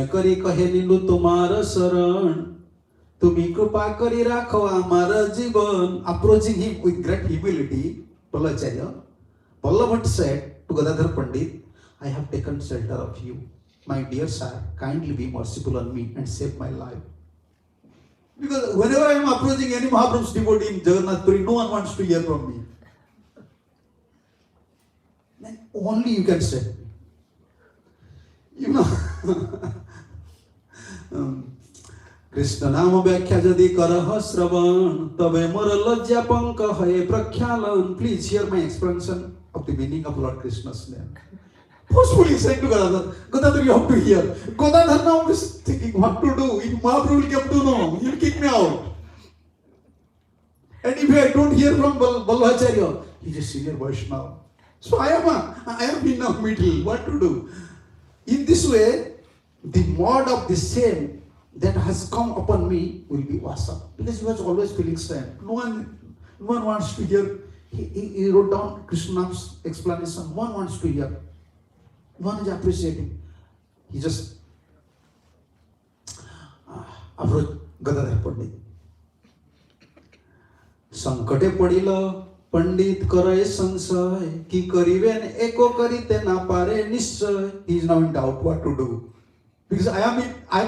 करी कहे नीलू तुम्हार शरण तुम्ही कृपा करी राखो आमार जीवन. Approaching him with great humility, Vallabha said to Gadadhar Pandit, I have taken shelter of you. My dear sir, kindly be merciful on me and save my life. Because whenever I am approaching any Mahaprabhu's devotee in Jagannath Puri, no one wants to hear from me. Then only you can save me. Krishna नाम व्याख्या यदि करह श्रवण तबे मोर लज्जा पंक है प्रख्यालन. Please hear my explanation of the meaning of Lord Krishna's name. Forcefully saying to Gadadhar, you have to hear. Gadadhar now is thinking what to do. If Mahaprabhu will come to know, he will kick me out. And if I don't hear from Vallabha, he is a senior Vaishnava. So I am in the middle. What to do? In this way, the mud of the shame that has come upon me will be washed up. Because he was always feeling shame. No one wants to hear. He wrote down Krishna's explanation. No one wants to hear. No one is appreciating. He just approached Gadadhar Pandit. Sankate padila Pandit करे संशय कि करिबेन एको करिते ना पारे निश्चय. He is now in doubt what to do. Because I am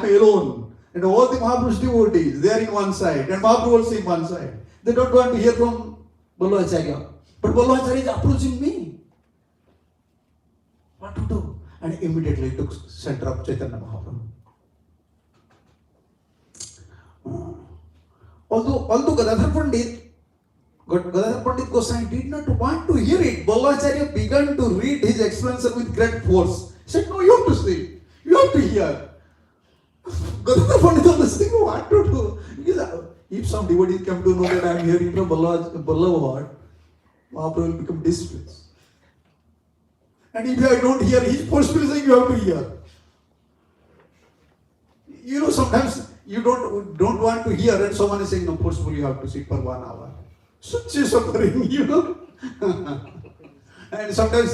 alone. And all the Mahaprabhu's devotees, they are in one side. And Mahaprabhu also in one side. They don't want to hear from Vallabha. But Vallabha is approaching me. What to do? And immediately he took center of Chaitanya Mahaprabhu. Although Gadadhar Pandit Goswami did not want to hear it, Vallabha began to read his explanation with great force. He said, no, you have to see. You have to hear. Gadadhar Pandit was thinking what to do. Because if some devotees come to know that I am hearing from Vallabha, Mahaprabhu will become distressed. And if I don't hear, he is forcefully saying you have to hear. Sometimes you don't want to hear and someone is saying, no, forcefully you have to sit for 1 hour. Such a suffering, And sometimes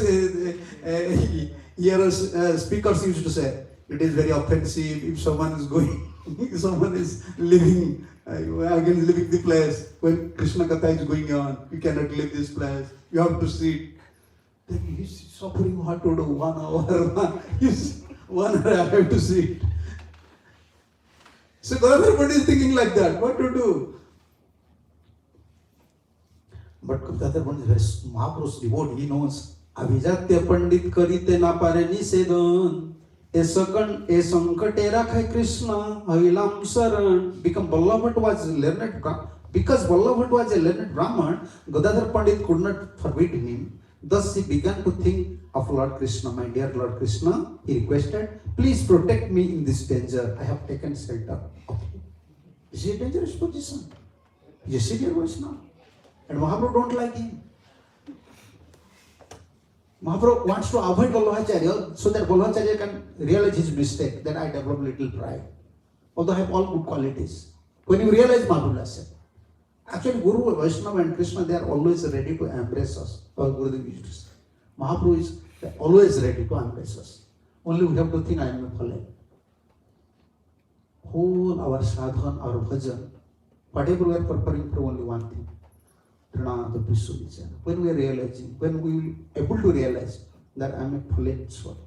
speakers used to say, it is very offensive if someone is going, if someone is leaving, again leaving the place. When Krishna Katha is going on, you cannot leave this place, you have to sit. Then he's suffering what to do, 1 hour, 1 hour I have to sit. So everybody is thinking like that, what to do? But Gadadhar Pandit is very Mahaprabhu's devotee, he knows. Abhijatya Pandit karite na pare nisedan. E sankate rakhay Krishna havilam saran. Because Vallabha was learned, because Vallabha was a learned Brahman, Gadadhar Pandit could not forbid him. Thus he began to think of Lord Krishna. My dear Lord Krishna, he requested, please protect me in this danger. I have taken shelter of you. Is he a dangerous position? He is a senior Vaishnava. And Mahaprabhu don't like him. Mahaprabhu wants to avoid Vallabhacharya so that Vallabhacharya can realize his mistake, that I develop little pride. Although I have all good qualities. When you realize, Mahaprabhu has said. Actually, Guru, Vaishnava and Krishna, they are always ready to embrace us. Our Gurudev used to say. Mahaprabhu is always ready to embrace us. Only we have to think, I am a Phale. Whole our sadhan, our bhajan, whatever we are preparing for, only one thing. When we are realizing, when we are able to realize that I am a Phale soul.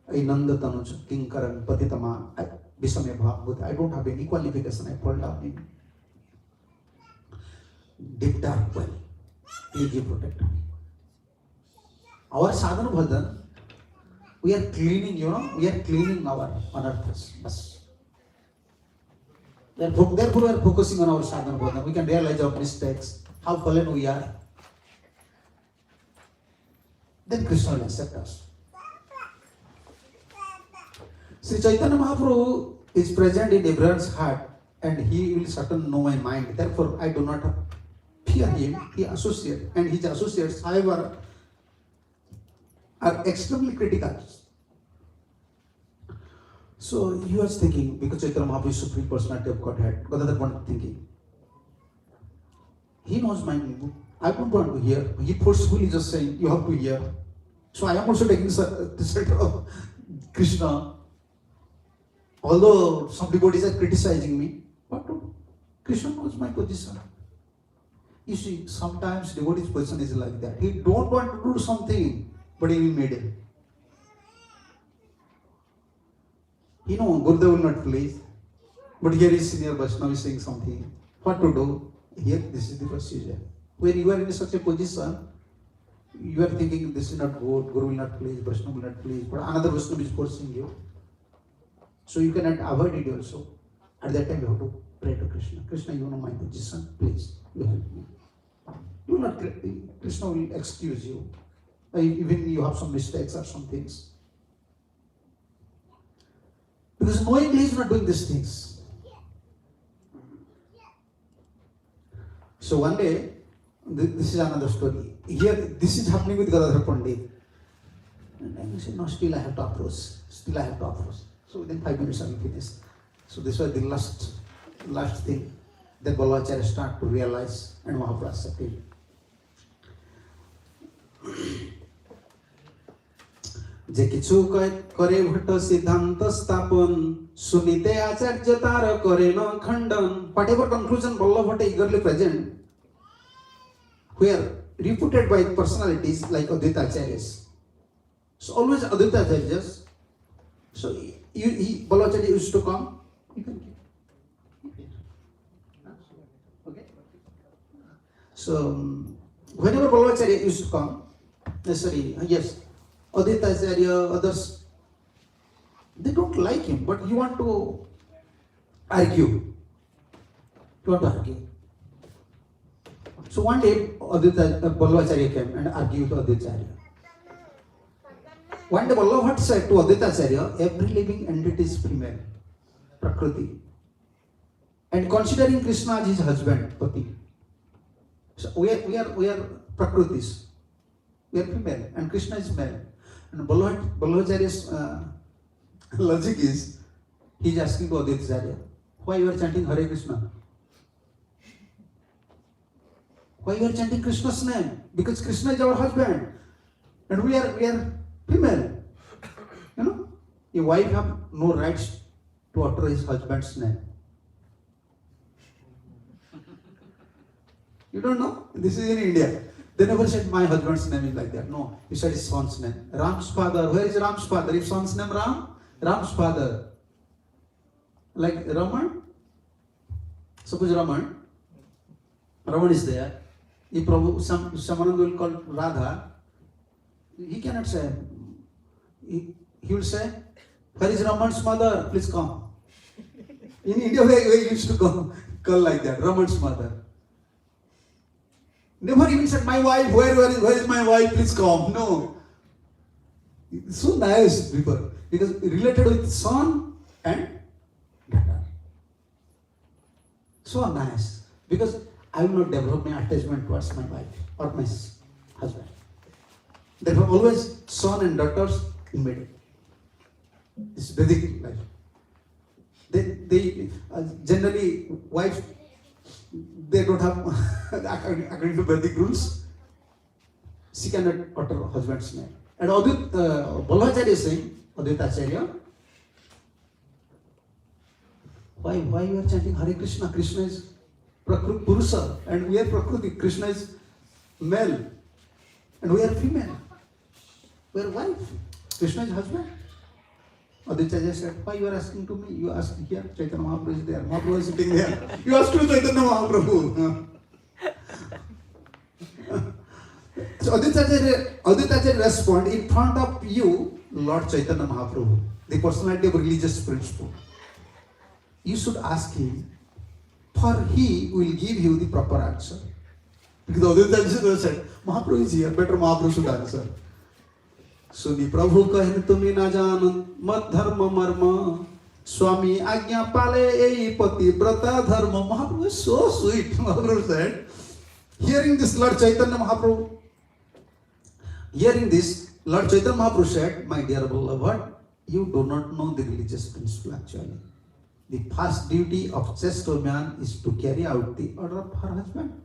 I Nanda Tanuja, Kinkaran, Patitama, Visame Bhagavad, I don't have any qualification, I fall down in deep dark well. Please protect me. Our sadhana bhajan, we are cleaning, we are cleaning our anarthas. Therefore, we are focusing on our sadhana bhajan. We can realize our mistakes, how fallen we are. Then Krishna will accept us. Sri Caitanya Mahaprabhu is present in everyone's heart and he will certainly know my mind. Therefore, I do not fear him. He associates, and his associates, however, are extremely critical. So he was thinking, because Chaitanya Mahaprabhu is Supreme Personality of Godhead, Gadadhar Pandit thinking, he knows my mood. I don't want to hear. He forcefully just saying, you have to hear. So I am also taking the side of Krishna. Although some devotees are criticizing me, but Krishna knows my position. You see, sometimes devotee's position is like that. He don't want to do something, but he will made it. You know, Gurudev will not please. But here is senior Vaishnava saying something. What to do? Here, this is the procedure. When you are in such a position, you are thinking this is not good, Guru will not please, Vaishnava will not please, but another Vaishnava is forcing you. So you cannot avoid it also. At that time you have to pray to Krishna. Krishna, you know my position, please, you help me. You will not, Krishna will excuse you. Even you have some mistakes or some things. Because knowingly he is not doing these things. So one day, this is another story. Here, this is happening with Gadadhar Pandit. And I say, no, still I have to approach. Still I have to approach. So within 5 minutes I will finish. So this was the last thing that Vallabhacharya started to realize and Mahaprabhu accepted. যে কিছু করে ভট্ট সিদ্ধান্ত স্থাপন সুনিতে আচার্য তার করে না খণ্ডন. Whatever conclusion Vallabha eagerly present, were refuted by personalities like Advaita Acharyas. So always Advaita Acharyas. So Vallabhacharya used to come. You can keep. Okay. So whenever Vallabhacharya used to come, yes. Advaita Acharya, others, they don't like him, but you want to argue. You want to argue. So one day, Vallabhacharya came and argued with Advaita Acharya. One day, Vallabha said to Advaita Acharya, every living entity is female, Prakriti. And considering Krishna as his husband, Pati. So we are Prakritis. We are female, and Krishna is male. And Vallabhacharya's logic is, he is asking to Advaita Acharya, why you are chanting Hare Krishna? Why we are chanting Krishna's name? Because Krishna is our husband. And we are female. You know? A wife have no rights to utter his husband's name. You don't know? This is in India. They never said my husband's name is like that. No, he said his son's name. Ram's father. Where is Ram's father? If son's name Ram, Ram's father. Like Raman. Suppose Raman is there. If Prabhu, someone will call Radha, he cannot say. He will say, where is Raman's mother? Please come. In India, we used to call like that, Raman's mother. Never even said, my wife, where is my wife? Please come. No. It's so nice before. Because related with son and daughter. So nice. Because I will not develop my attachment towards my wife or my husband. Therefore, always son and daughters in middle. It's Vedic life. They generally wives, they don't have according to Vedic rules. She cannot utter husband's name. And Vallabha is saying, Advaita why you are chanting Hare Krishna? Krishna is Purusha and we are Prakriti. Krishna is male and we are female. We are wife. Krishna is husband. Advaita said, why you are asking to me? You ask here, Chaitanya Mahaprabhu is there. Mahaprabhu is sitting there. You ask to Chaitanya Mahaprabhu. So Advaita respond, in front of you, Lord Chaitanya Mahaprabhu, the personality of religious principle. You should ask him, for he will give you the proper answer. Because Advaita said, Mahaprabhu is here, better Mahaprabhu should answer. सुनी प्रभु कहन तुम्हें ना जानन मत धर्म मर्म स्वामी आज्ञा पाले यही पति व्रता धर्म. Mahaprabhu is so sweet. Mahaprabhu said, hearing this Lord Chaitanya Mahaprabhu, said, my dear beloved, you do not know the religious principle actually. The first duty of chaste woman is to carry out the order of her husband.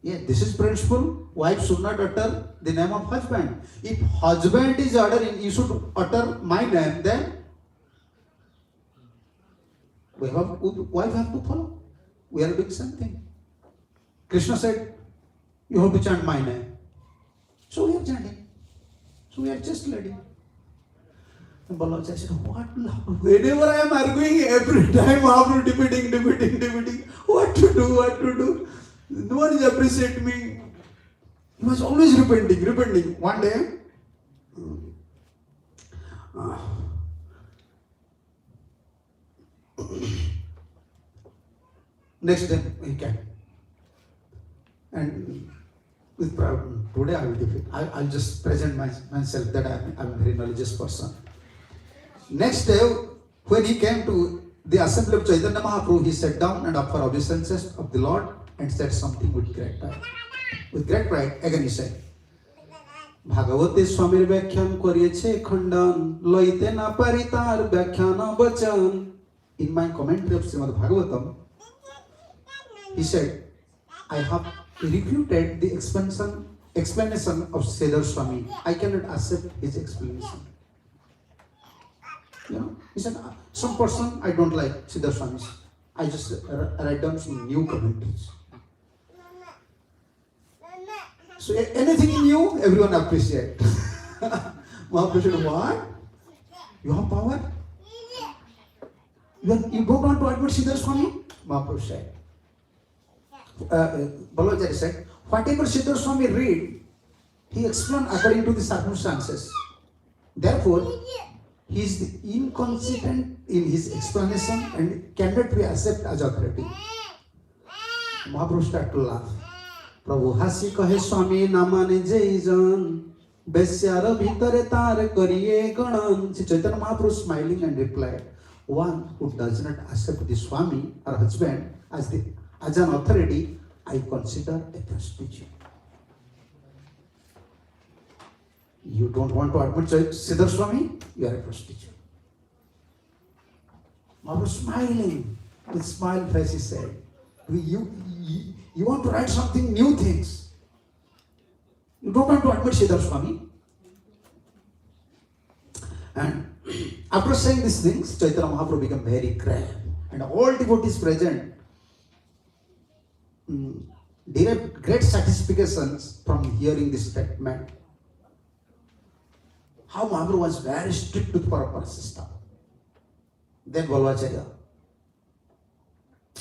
Yeah, this is principle. Wife should not utter the name of husband. If husband is ordering, you should utter my name, then wife have to follow. We are doing something. Krishna said, you have to chant my name. So we are chanting. So we are just leading. And Balaji said, what? Whenever I am arguing, every time I am debating. What to do? No one is appreciating me. He was always repenting. One day, next day he came. And with problem, today I will defeat. I'll just present myself that I'm a very religious person. Next day, when he came to the assembly of Chaitanya Mahaprabhu, he sat down and offered obeisances of the Lord and said something with great pride. With great pride, again he said, Bhagavate Swamir Vyakhyan Koriyeche Khandan Loite na Paritar Vyakhyana Vachan. In my commentary of Srimad Bhagavatam, he said, I have refuted the explanation of Sridhar Swami. I cannot accept his explanation. You know, he said, some person I don't like Sridhar Swami. I just write down some new commentaries. So anything in you, everyone appreciate. Mahaprabhu said, what? You have power? You don't want to admit Sridhar Swami? Mahaprabhu said. Balaji said, whatever Sridhar Swami read, he explained according to the circumstances. Therefore, he is inconsistent in his explanation and cannot be accepted as authority. Mahaprabhu started to laugh. Prabhu hasi kahe Swami namane jaijan besyara bhitare tar kariye ganan. Chaitanya Mahaprabhu smiling and replied, one who does not accept the Swami or husband as an authority, I consider a prostitute. You don't want to admit Sridhar Swami? You are a prostitute. Mahaprabhu smiling, with smile face he said, You want to write something new things. You don't want to admit Sridhar Swami. And after saying these things, Chaitanya Mahaprabhu became very grave. And all devotees present derived great satisfactions from hearing this statement. How Mahaprabhu was very strict with Parampara system. Then Vallabha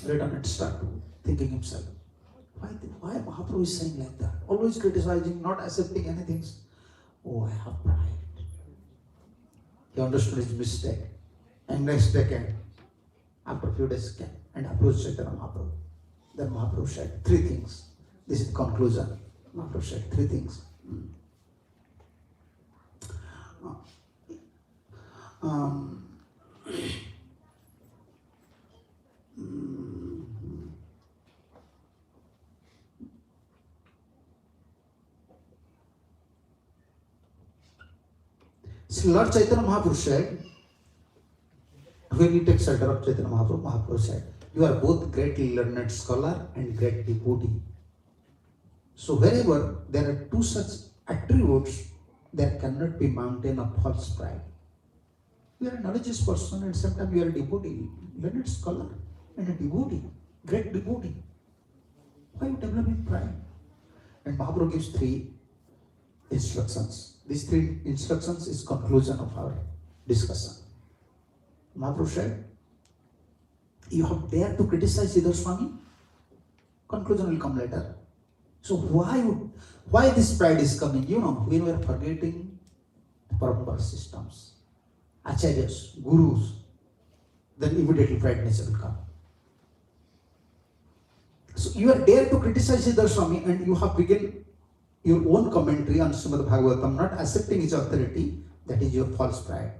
returned and started thinking himself, why Mahaprabhu is saying like that? Always criticizing, not accepting anything. Oh, I have pride. He understood his mistake. And next day came, after a few days came, and approached Chaitanya Mahaprabhu. Then Mahaprabhu said 3 things. This is the conclusion. Mahaprabhu said 3 things. So Lord Chaitanya Mahaprabhu said, when he takes shelter of Chaitanya Mahaprabhu, Mahaprabhu said, you are both great learned scholar and great devotee. So wherever there are 2 such attributes, there cannot be mountain of false pride. You are a knowledgeous person and sometimes you are a devotee, learned scholar and a devotee, great devotee. Why are you developing pride? And Mahaprabhu gives 3 instructions. These 3 instructions is conclusion of our discussion. Mahaprabhu said, you have dared to criticize Sridhar Swami? Conclusion will come later. So why this pride is coming? You know, when we are forgetting Parampara systems, Acharyas, Gurus, then immediately pride nature will come. So you are dared to criticize Sridhar Swami and you have begun your own commentary on Srimad Bhagavatam, not accepting his authority. That is your false pride.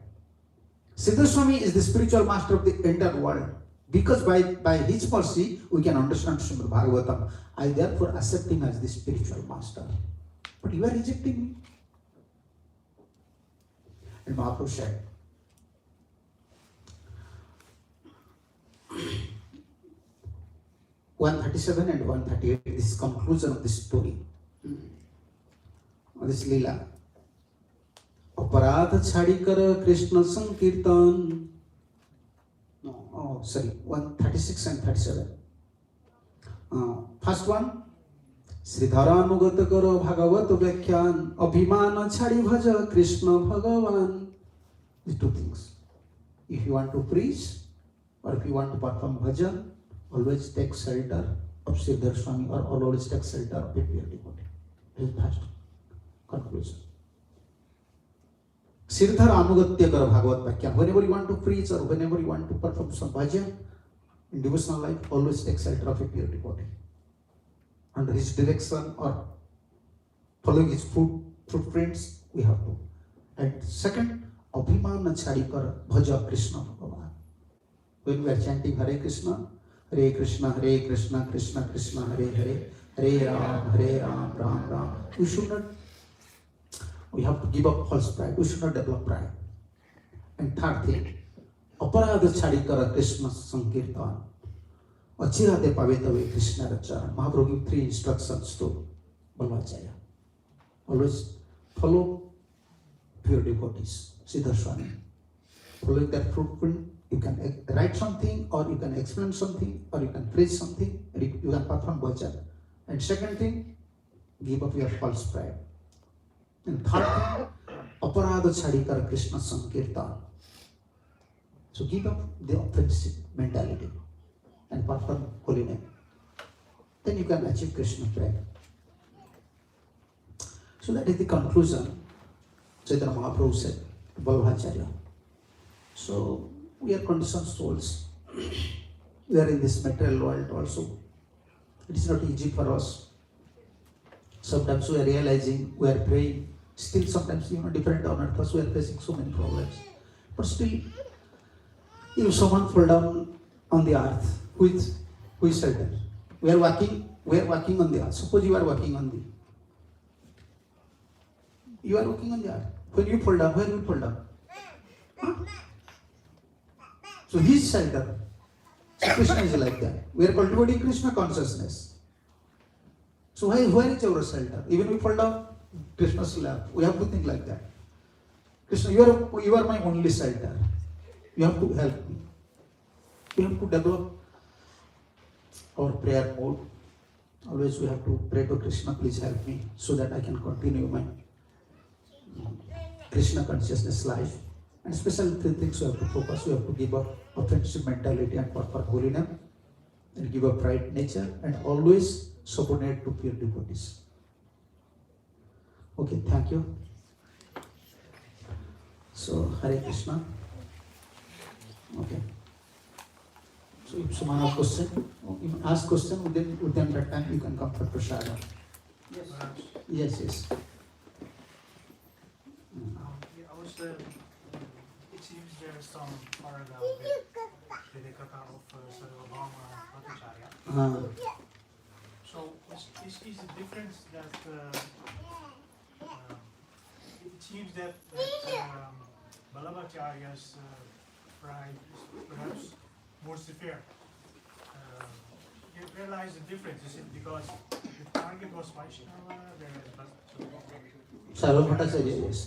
Sridhar Swami is the spiritual master of the entire world. Because by his mercy, we can understand Srimad Bhagavatam. I therefore accept him as the spiritual master. But you are rejecting me. And Mahaprabhu said, (137) and 138, this is conclusion of this story. This Leela. अपराध छाड़ी कर कृष्ण संकीर्तन. No, oh, sorry, 136 and 37. First one, श्रीधरानुगत करो भागवत व्याख्यान, अभिमान छाड़ी भज कृष्ण भगवान. These 2 things. If you want to preach or if you want to perform bhajan, always take shelter of Sridhar Swami or always take shelter of a pure devotee. This is first conclusion. Sridhar anugatya kara bhagavat vakya. Whenever you want to preach or whenever you want to perform some bhajan in devotional life, always take shelter of a pure devotee. Under his direction or following his footprints, we have to. And second, abhimana chhadi kara bhaja Krishna Bhagavan. When we are chanting Hare Krishna, Krishna, Krishna Krishna, Hare Hare, Hare Ram, Ram Ram. We have to give up false pride. We should not develop pride. And third thing, aparadha chhadi kara Krishna sankirtan. Achirate pavetave Krishna racharan. Mahaprabhu gave 3 instructions to Vallabha. Always follow pure devotees, Sridhar Swami. Following that footprint, you can write something, or you can explain something, or you can preach something, and you can perform bhajan. And second thing, give up your false pride. And third thing, aparadha chhadi kara Krishna sankirtan. So give up the offensive mentality and perform holy name. Then you can achieve Krishna pride. So that is the conclusion Chaitanya Mahaprabhu said to Vallabha. So we are conditioned souls. We are in this material world also. It is not easy for us. Sometimes we are realizing, we are praying. Still sometimes, different on earth, we are facing so many problems. But still, if someone fall down on the earth, who is shelter? We are walking on the earth. Suppose you are walking on the earth. When you fall down, where will you fall down? Huh? So his shelter. So Krishna is like that. We are cultivating Krishna consciousness. So where is our shelter? Even if we fall down, Krishna's lap. We have to think like that. Krishna, you are my only shelter. You have to help me. We have to develop our prayer mode. Always we have to pray to Krishna, please help me so that I can continue my Krishna consciousness life. And special 3 things we have to focus. We have to give up offensive mentality and proper holiness, and give up pride nature, and always subordinate to pure devotees. Okay, thank you. So, Hare Krishna. Okay. So, if someone has a question, you ask question, within that time you can come for prasada. Yes. Yes. I was, it seems there is some parallel with the Katha of Vallabha. So, is the difference that it seems that Vallabhacharya's pride is perhaps more severe. You realize the difference. Is it because the target was Vaishnava? Sarva Bhattacharya, yes.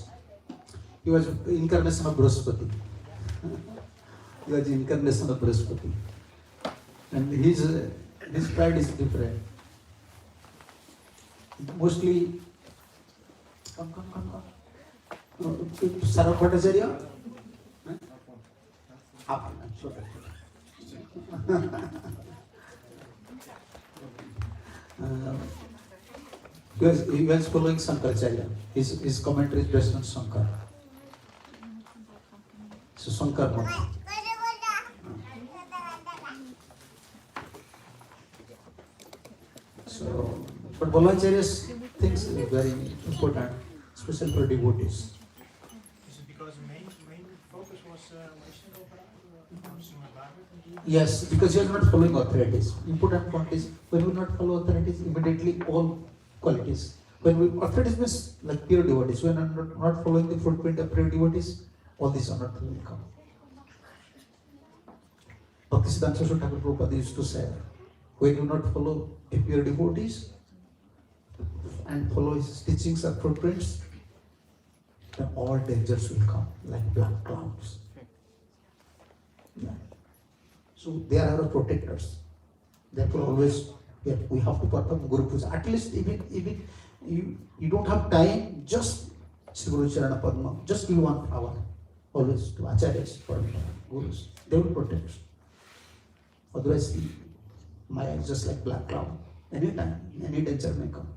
He was incarnation of Brihaspati. He was incarnation of Brihaspati. And his pride is different. Mostly, come. Sarva Bhattacharya? He was following Shankaracharya. His commentary is based on Shankar. So Shankar Bhakti. So, but Vallabhacharya's things are very important, especially for devotees. Is it because the main focus was Vaishnava? Yes, because you are not following authorities. Important point is, when we not follow authorities, immediately all qualities. When we authorities means like pure devotees. When we are not following the footprint of pure devotees, all these are not will come. Bhaktisiddhanta Saraswati Thakur Prabhupada used to say, when you not follow the pure devotees and follow his teachings or footprints, then all dangers will come like black clouds. Yeah. So they are our protectors. Therefore, always we have to perform Guru Puja. At least even you don't have time, just Sri Guru Charana Padma, just give 1 hour. Always to Acharyas, Gurus. They will protect. Otherwise, Maya is just like black cloud. Anytime, any danger may come.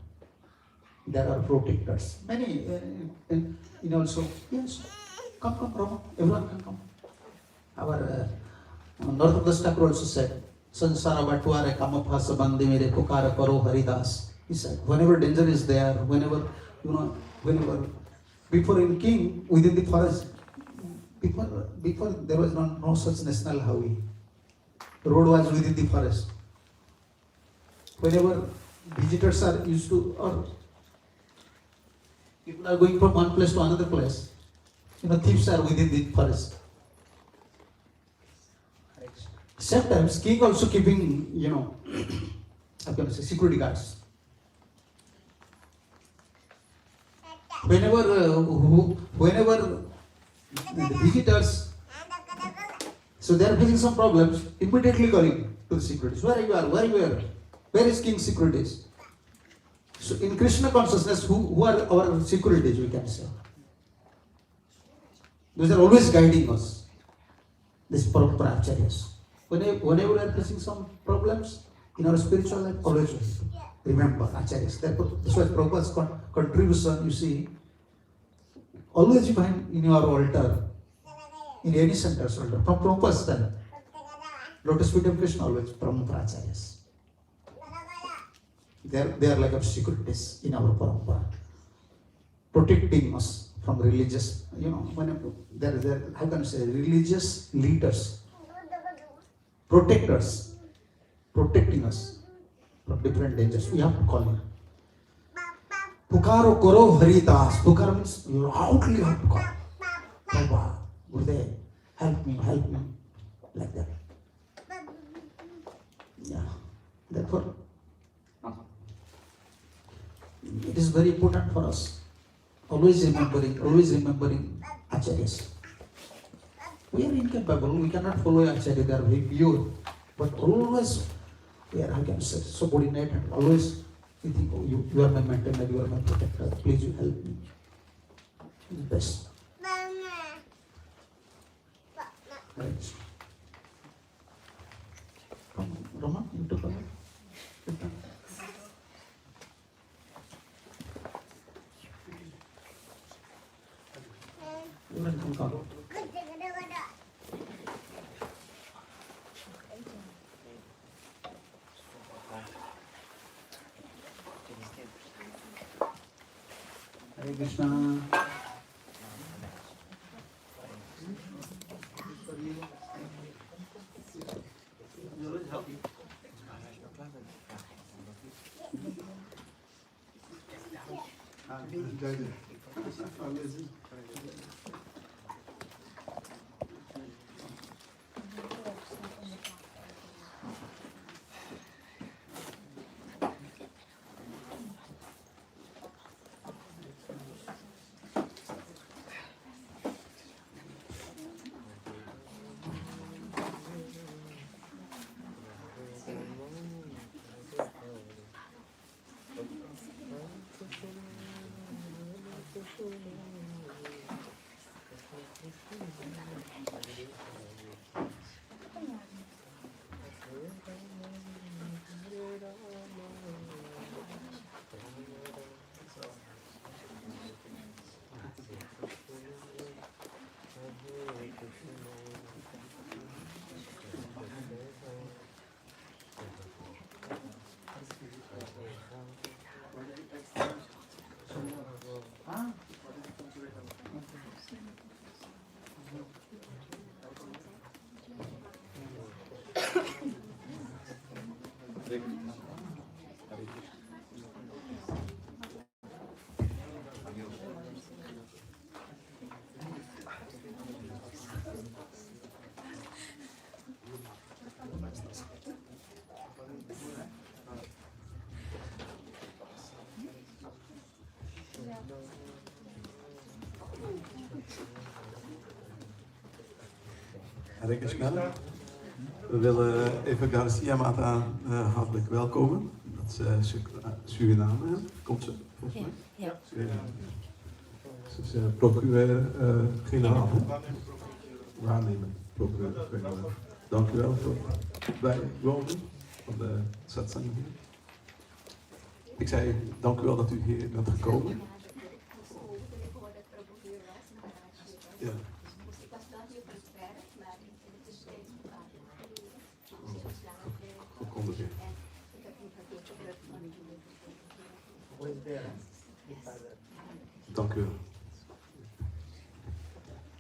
There are protectors. Many, also, yes, come, Brahma. Everyone can come. Our Narottam Thakur also said, Sansara Bhatware Kamapasa Bandi Mere Pukara Karo Haridas. He said, whenever danger is there, whenever, before in king, within the forest, before there was no such national highway. The road was within the forest. Whenever visitors are used to, or people are going from one place to another place, thieves are within the forest. Sometimes king also keeping, security guards. Whenever the visitors, so they are facing some problems, immediately calling to the securities. Where you are? Where is king's securities? So in Krishna consciousnness, who are our securities, we can say. Those are always guiding us. These Parampara Acharyas. Whenever we are facing some problems in our spiritual life, always remember Acharyas. Therefore, this was Prabhupada's contribution, you see. Always you find in your altar, in any center's altar, from Prabhupada's time, Lotus feet of Krishna always, Parampara Acharyas. They are like our securities in our Parampara, protecting us from religious, when there how can I say, religious leaders, protectors, protecting us from different dangers. We have to call him. Pukaro Koro Haridas. Pukaro means loudly have to call. Baba, Gurudev, help me, like that. Yeah. Therefore, it is very important for us. Always remembering Acharyas. We are incapable, we cannot follow Acharya, they are very pure. But always we are, I can say, subordinate, and always we think, oh, you are my maintainer, you are my protector, please you help me. The best. Right. Come, Rama, you took a you can come. Hare Krishna. Hare Krishna. We willen even Garcia Mata hartelijk welkomen. Dat is Suriname, hè? Komt ze volgens mij? Ja. Suriname. Ze is procureur-generaal. Waarnemer, procureur-generaal. Dank u wel voor het bijwonen van de satsang hier. Ik zei dank u wel dat u hier bent gekomen. Ja. Verkondigen. Dank u wel.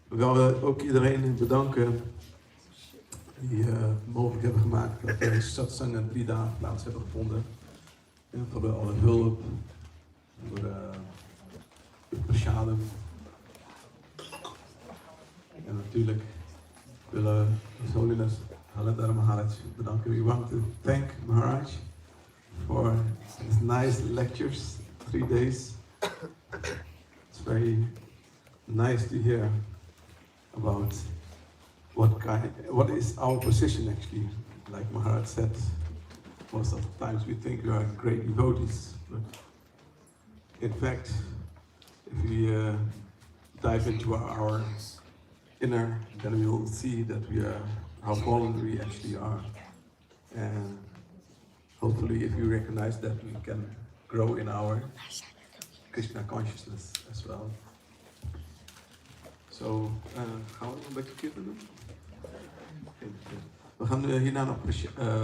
We willen ook iedereen bedanken die mogelijk hebben gemaakt dat deze satsang en 3 dagen plaats hebben gevonden. En voor alle hulp, voor de prashadam. En natuurlijk willen His Holiness Haladhara Maharaj bedanken. We want to thank Maharaj for his nice lectures, 3 days. It's very nice to hear about what is our position actually. Like Maharaj said, most of the times we think we are great devotees, but in fact, if we dive into our inner, then we will see that we are how fallen we actually are. And hopefully if we recognize that, we can grow in our Krishna consciousness as well. So, gaan we een beetje kitten doen? We gaan hierna nog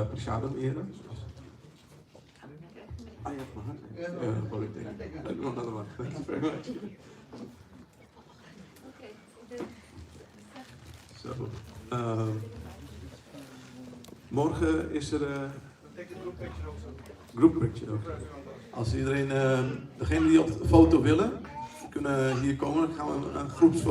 prashadam eren. Ah, ja, maar. I do another one. Thank you very much. So, morgen is er een group picture ook. Als iedereen, degenen die op de foto willen, kunnen hier komen. Dan gaan we een groepsfoto.